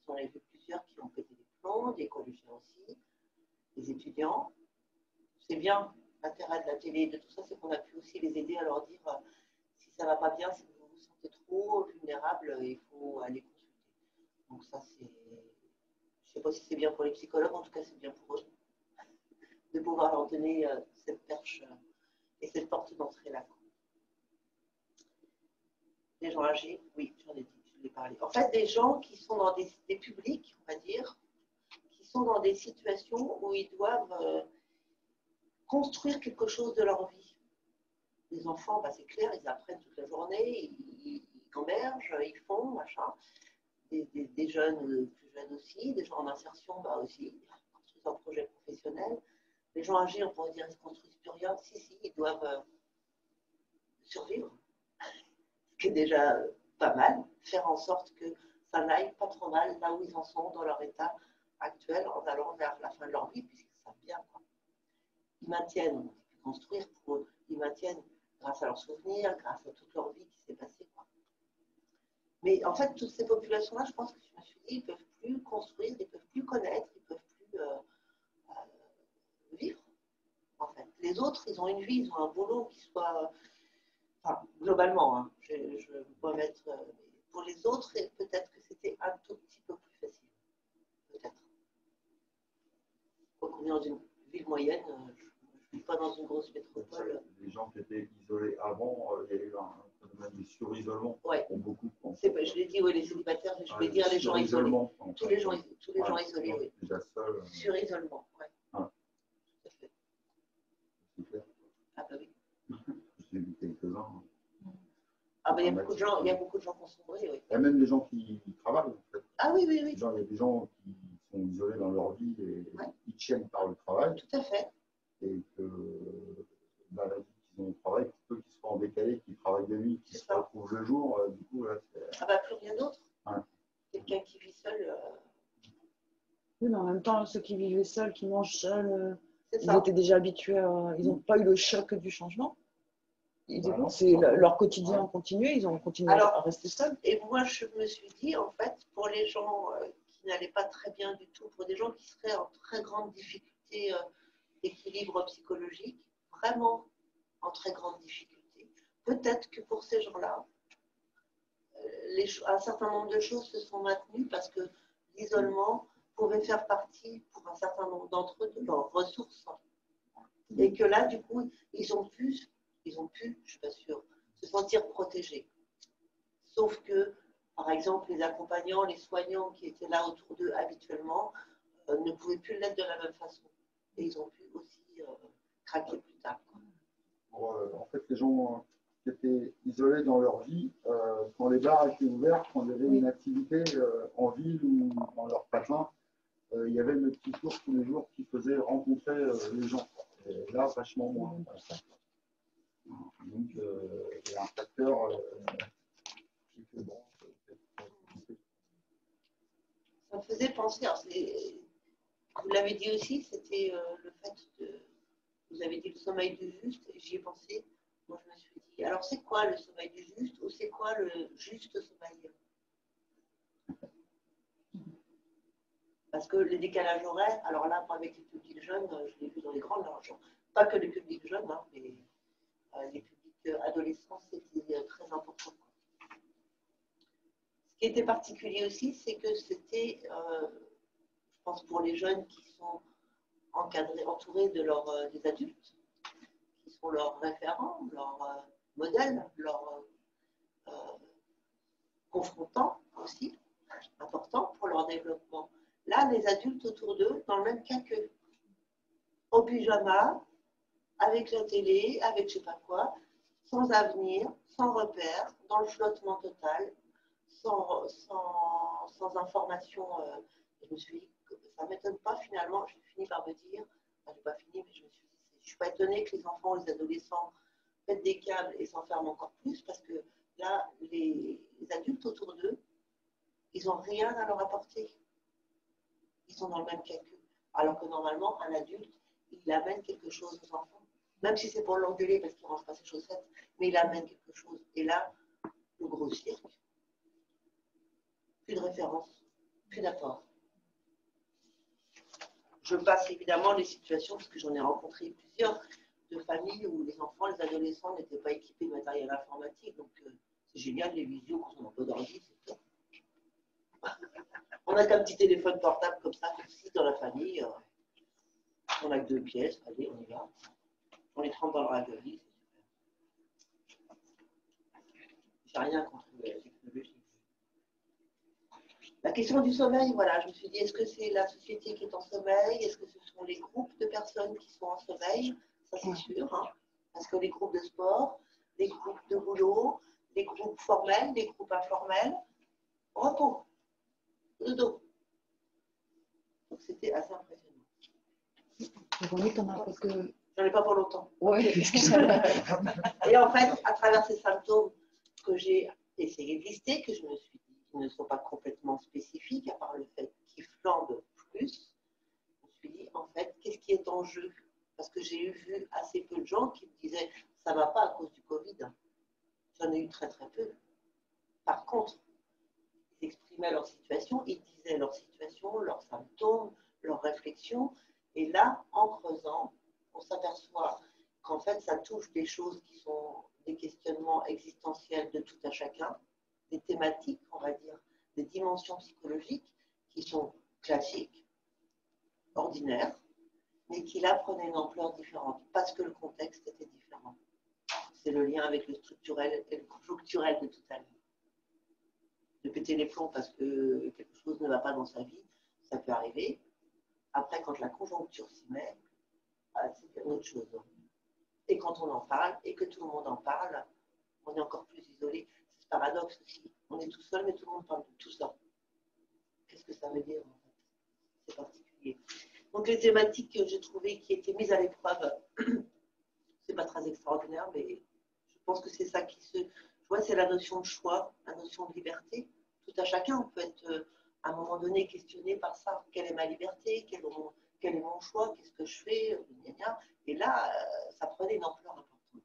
j'en ai vu plusieurs qui ont pété des plombs, des collégiens aussi, des étudiants. C'est bien, l'intérêt de la télé et de tout ça, c'est qu'on a pu aussi les aider à leur dire si ça ne va pas bien, si vous vous sentez trop vulnérable, il faut aller consulter. Donc ça, c'est... Je ne sais pas si c'est bien pour les psychologues, en tout cas, c'est bien pour eux de pouvoir leur donner cette perche et cette porte d'entrée-là. Les gens âgés, oui, j'en ai dit, je l'ai parlé. En fait, des gens qui sont dans des publics, on va dire, qui sont dans des situations où ils doivent construire quelque chose de leur vie. Les enfants, bah, c'est clair, ils apprennent toute la journée, ils gambergent, ils font, machin. Des jeunes, plus jeunes aussi, des gens en insertion, bah aussi, ils construisent un projet professionnel. Les gens âgés, on pourrait dire, ils ne construisent plus rien. Si, ils doivent survivre, ce qui est déjà pas mal, faire en sorte que ça n'aille pas trop mal là où ils en sont dans leur état actuel en allant vers la fin de leur vie, puisqu'ils savent bien. Quoi. Ils maintiennent, construire pour eux, ils maintiennent grâce à leurs souvenirs, grâce à toute leur vie qui s'est passée. Quoi. Mais en fait, toutes ces populations-là, je pense que je me suis dit, ils ne peuvent plus construire, ils ne peuvent plus connaître, ils ne peuvent plus vivre. En fait. Les autres, ils ont une vie, ils ont un boulot qui soit... Enfin, globalement, hein, je vais pas mettre... pour les autres, peut-être que c'était un tout petit peu plus facile. Peut-être. Quand on est dans une ville moyenne, je ne vis pas dans une grosse métropole. Les gens qui étaient isolés avant, il y a eu un phénomène de surisolement. Ouais. Pour beaucoup. Je l'ai dit, oui, les célibataires, mais je voulais dire les gens isolés. Tous les gens isolés, oui. Déjà seul. Surisolement, oui. Ah. Tout à fait. C'est clair. Ah bah oui. J'ai vu quelques-uns. Ah bah il y a beaucoup de gens qui ont sombré, oui. Il y a même des gens qui travaillent, en fait. Ah oui, oui, oui. Il y a des gens qui sont isolés dans leur vie et ils tiennent par le travail. Tout à fait. Et que dans la vie qu'ils ont au travail, pour peu qu'ils soient en décalé, qu'ils travaillent de nuit, qu'ils se retrouvent le jour, du coup, là, c'est. Ah bah, plus rien d'autre. Ouais. Quelqu'un qui vit seul. Oui, mais en même temps, ceux qui vivaient seuls, qui mangent seuls, C'est ils ça. étaient déjà habitués ils n'ont pas eu le choc du changement. Bah, C'est leur quotidien continué, ils ont continué à rester seuls. Et moi, je me suis dit, en fait, pour les gens qui n'allaient pas très bien du tout, pour des gens qui seraient en très grande difficulté d'équilibre psychologique, vraiment en très grande difficulté, peut-être que pour ces gens-là, un certain nombre de choses se sont maintenues parce que l'isolement pouvait faire partie, pour un certain nombre d'entre eux, de leurs ressources. Et que là, du coup, ils ont pu, je ne suis pas sûre, se sentir protégés. Sauf que, par exemple, les accompagnants, les soignants qui étaient là autour d'eux habituellement ne pouvaient plus l'être de la même façon. Et ils ont pu aussi craquer plus tard. En fait, les gens qui étaient isolés dans leur vie, quand les bars étaient ouverts, quand il y avait une activité en ville ou dans leur patelin, il y avait le petit tour tous les jours qui faisait rencontrer les gens. Et là, vachement moins. Donc, il y a un facteur qui fait bon. Ça me faisait penser, alors vous l'avez dit aussi, c'était le fait de, vous avez dit le sommeil du juste, et j'y ai pensé. Moi, je me suis dit, alors c'est quoi le sommeil du juste ou c'est quoi le juste sommeil? Parce que les décalages horaires, alors là, avec les publics jeunes, je l'ai vu dans les grandes larges, pas que les publics jeunes, hein, mais les publics adolescents, c'était très important. Ce qui était particulier aussi, c'est que c'était, je pense, pour les jeunes qui sont encadrés, entourés de des adultes, qui sont leurs référents, leurs modèles, leurs confrontants aussi, importants pour leur développement. Là, les adultes autour d'eux, dans le même cas qu'eux, au pyjama, avec la télé, avec je ne sais pas quoi, sans avenir, sans repère, dans le flottement total, sans information. Je me suis dit que ça ne m'étonne pas finalement, j'ai fini par me dire, enfin, je n'ai pas fini, mais je me suis dit, je ne suis pas étonnée que les enfants, les adolescents pètent des câbles et s'enferment encore plus, parce que là, les adultes autour d'eux, ils n'ont rien à leur apporter. Ils sont dans le même cas qu'eux. Alors que normalement, un adulte, il amène quelque chose aux enfants. Même si c'est pour l'engueuler parce qu'il ne range pas ses chaussettes, mais il amène quelque chose. Et là, le gros cirque. Plus de référence, plus d'apport. Je passe évidemment les situations, parce que j'en ai rencontré plusieurs, de familles où les enfants, les adolescents n'étaient pas équipés de matériel informatique. Donc, c'est génial, les visios, quand on a pas d'ordi, c'est top. On n'a qu'un petit téléphone portable comme ça, comme si dans la famille, on n'a que 2 pièces, allez, on y va. On les trempe dans le ravioli, c'est super. J'ai rien contre la technologie. La question du sommeil, voilà, je me suis dit, est-ce que c'est la société qui est en sommeil? Est-ce que ce sont les groupes de personnes qui sont en sommeil? Ça, c'est sûr, hein, parce que les groupes de sport, les groupes de boulot, les groupes formels, les groupes informels, repos, le dos. Donc, c'était assez impressionnant. J'en ai pas pour longtemps. Ouais. Et en fait, à travers ces symptômes que j'ai essayé de lister, que je me suis dit qu'ils ne sont pas complètement spécifiques, à part le fait qu'ils flambent plus, je me suis dit, en fait, qu'est-ce qui est en jeu? Parce que j'ai vu assez peu de gens qui me disaient, ça ne va pas à cause du Covid. J'en ai eu très très peu. Par contre, ils exprimaient leur situation, ils disaient leur situation, leurs symptômes, leurs réflexions. Et là, en creusant, on s'aperçoit qu'en fait, ça touche des choses qui sont des questionnements existentiels de tout à chacun, des thématiques, on va dire, des dimensions psychologiques qui sont classiques, ordinaires, mais qui là prenaient une ampleur différente, parce que le contexte était différent. C'est le lien avec le structurel et le conjoncturel de tout à l'heure. De péter les plombs parce que quelque chose ne va pas dans sa vie, ça peut arriver. Après, quand la conjoncture s'y met, c'est une autre chose. Et quand on en parle, et que tout le monde en parle, on est encore plus isolé. C'est ce paradoxe aussi. On est tout seul, mais tout le monde parle de tout ça. Qu'est-ce que ça veut dire, en fait? C'est particulier. Donc les thématiques que j'ai trouvées qui étaient mises à l'épreuve, c'est pas très extraordinaire, mais je pense que c'est ça qui se... Je vois, c'est la notion de choix, la notion de liberté. Tout à chacun peut être, à un moment donné, questionné par ça. Quelle est ma liberté? Quel est mon choix? Qu'est-ce que je fais? Et là, ça prenait une ampleur importante.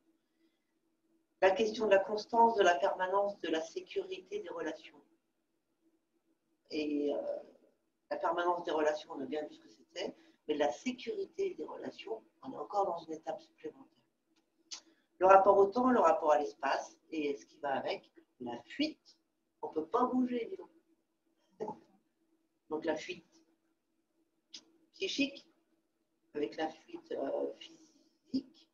La question de la constance, de la permanence, de la sécurité des relations. Et la permanence des relations, on a bien vu ce que c'était, mais la sécurité des relations, on est encore dans une étape supplémentaire. Le rapport au temps, le rapport à l'espace, et ce qui va avec, la fuite. On ne peut pas bouger, dis donc. Donc la fuite psychique, avec la fuite physique,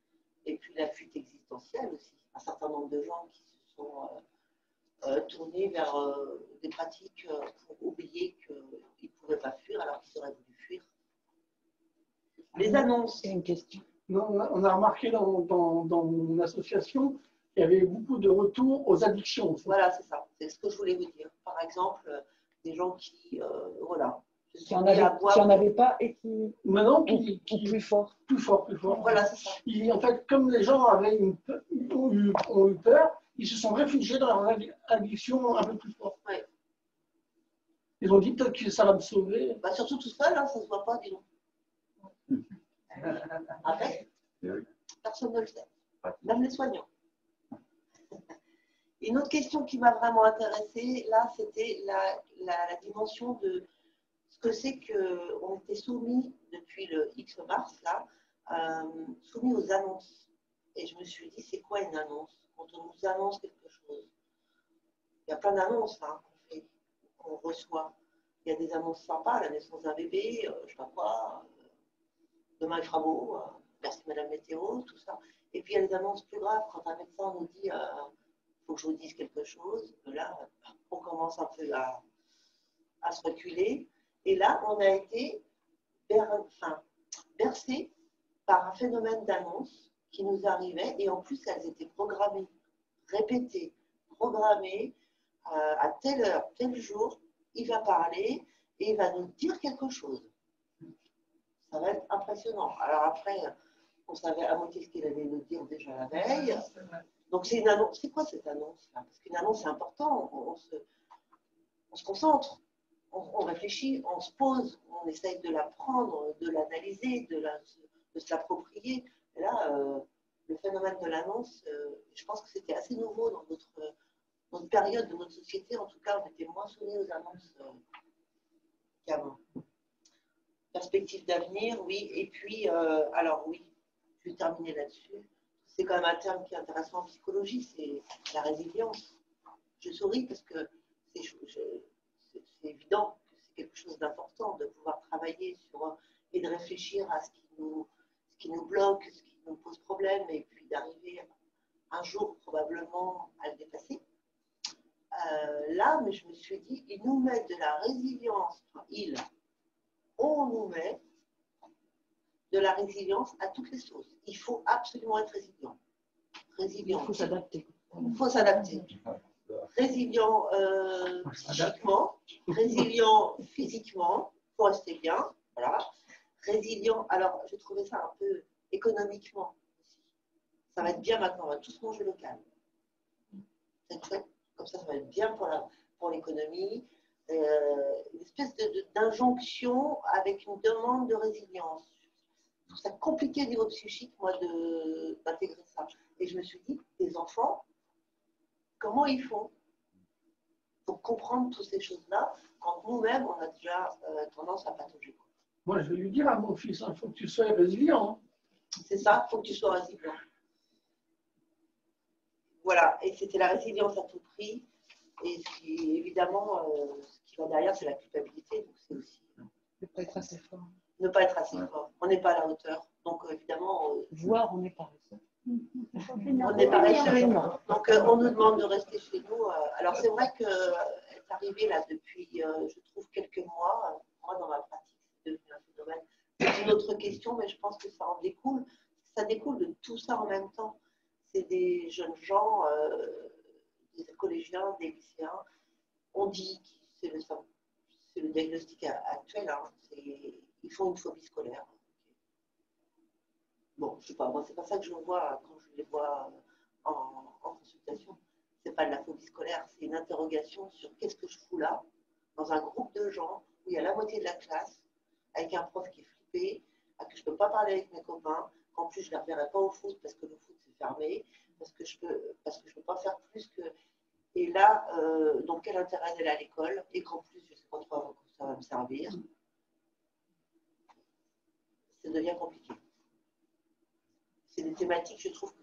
et puis la fuite existentielle aussi. Un certain nombre de gens qui se sont tournés vers des pratiques pour oublier qu'ils ne pouvaient pas fuir alors qu'ils auraient voulu fuir. Les annonces. C'est une question. Non, on a remarqué dans mon association qu'il y avait beaucoup de retours aux addictions. Voilà, c'est ça. C'est ce que je voulais vous dire. Par exemple, des gens qui, voilà, Qui en avaient pas et qui. Maintenant, qui plus fort. Plus fort, plus fort. Voilà, c'est ça. En fait, comme les gens ont eu peur, ils se sont réfugiés dans leur addiction un peu plus forte. Ouais. Ils ont dit peut-être que ça va me sauver. Bah, surtout tout seul, hein, ça ne se voit pas, dis donc. Après, personne ne le sait, même les soignants. Une autre question qui m'a vraiment intéressée, là, c'était la dimension de ce que c'est qu'on était soumis depuis le X mars, là, soumis aux annonces. Et je me suis dit, c'est quoi une annonce? Quand on nous annonce quelque chose, il y a plein d'annonces hein, qu'on reçoit. Il y a des annonces sympas, la naissance d'un bébé, je ne sais pas quoi, demain il fera beau, merci Madame Météo, tout ça. Et puis il y a des annonces plus graves, quand un médecin nous dit faut que je vous dise quelque chose, là on commence un peu à se reculer. Et là on a été bercé par un phénomène d'annonce qui nous arrivait, et en plus elles étaient programmées, répétées, programmées à telle heure, tel jour, il va parler et il va nous dire quelque chose. Ça va être impressionnant. Alors après, on savait à moitié ce qu'il allait nous dire déjà la veille. Donc c'est une annonce. C'est quoi cette annonce là? Parce qu'une annonce, c'est important. On se concentre, on réfléchit, on se pose, on essaye de l'apprendre, de l'analyser, de se l'approprier. Et là, le phénomène de l'annonce, je pense que c'était assez nouveau dans notre période de notre société. En tout cas, on était moins soumis aux annonces qu'avant. Perspective d'avenir, oui. Et puis, alors oui, je vais terminer là-dessus. C'est quand même un terme qui est intéressant en psychologie, c'est la résilience. Je souris parce que c'est évident que c'est quelque chose d'important de pouvoir travailler sur et de réfléchir à ce qui nous bloque, ce qui nous pose problème, et puis d'arriver un jour probablement à le dépasser. Là, mais je me suis dit, il nous met de la résilience, on nous met de la résilience à toutes les sauces. Il faut absolument être résilient. Il faut s'adapter. Il faut s'adapter. Résilient psychiquement, résilient physiquement, il faut rester bien. Voilà. Résilient, alors j'ai trouvé ça un peu économiquement aussi. Ça va être bien maintenant, on va tous manger local. C'est chouette. Comme ça va être bien pour l'économie. Une espèce d'injonction avec une demande de résilience. Je trouve ça compliqué au niveau psychique, moi, d'intégrer ça. Et je me suis dit, les enfants, comment ils font pour comprendre toutes ces choses-là quand nous-mêmes, on a déjà tendance à patauger. Moi, je vais lui dire à mon fils, il faut que tu sois résilient. C'est ça, il faut que tu sois résilient. Voilà, et c'était la résilience à tout prix. Et ce qui, évidemment, ce qui va derrière, c'est la culpabilité. Donc, c'est aussi Ne pas être assez fort. Ne pas être assez fort. On n'est pas à la hauteur. Donc, évidemment. Voire, on n'est pas resté. On n'est pas resté. Donc, on nous demande de rester chez nous. Alors, c'est vrai qu'elle est arrivée là depuis, je trouve, quelques mois. Moi, dans ma pratique, c'est devenu un phénomène. C'est une autre question, mais je pense que ça en découle. Ça découle de tout ça en même temps. C'est des jeunes gens, des collégiens, des lycéens. On dit que c'est le diagnostic actuel, hein, ils font une phobie scolaire. Bon, je sais pas, moi c'est pas ça que je vois quand je les vois en consultation. C'est pas de la phobie scolaire, c'est une interrogation sur qu'est-ce que je fous là, dans un groupe de gens où il y a la moitié de la classe, avec un prof qui est flippé, que je peux pas parler avec mes copains, qu'en plus je ne les reverrai pas au foot parce que le foot c'est fermé, parce que je peux pas faire plus que. Et là, donc quel intérêt d'aller à l'école, et qu'en plus je sais pas trop avant que ça va me servir, ça devient compliqué. C'est des thématiques, je trouve,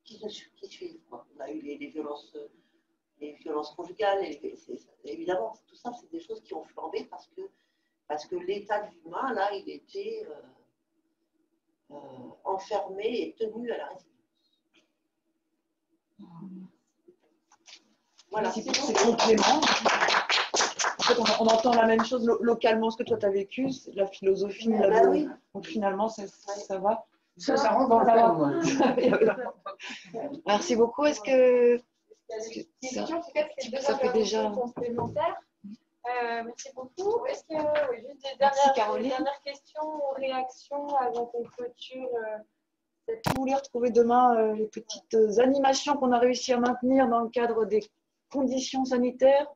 qui suivent. Quoi. On a eu les violences conjugales, évidemment, tout ça, c'est des choses qui ont flambé parce que l'état de l'humain, là, il était enfermé et tenu à la résilience. Voilà. Merci pour ces compléments. En fait, on entend la même chose localement, ce que toi tu as vécu, la philosophie, oui. Donc finalement, ça va. Ça rentre dans le thème. Merci beaucoup. Est-ce que Question, peut-être c'est deux ça fait déjà complémentaires. Merci beaucoup. Est-ce qu'il y a juste des dernières questions ou réactions avant qu'on clôture vous voulez retrouver demain les petites animations qu'on a réussi à maintenir dans le cadre des conditions sanitaires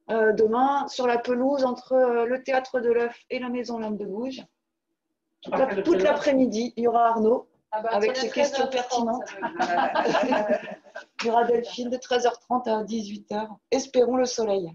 demain sur la pelouse entre le théâtre de l'œuf et la maison L'Âme de Gouges. Toute l'après-midi, il y aura Arnaud avec ses questions pertinentes. Il y aura Delphine de 13h30 à 18h. Espérons le soleil.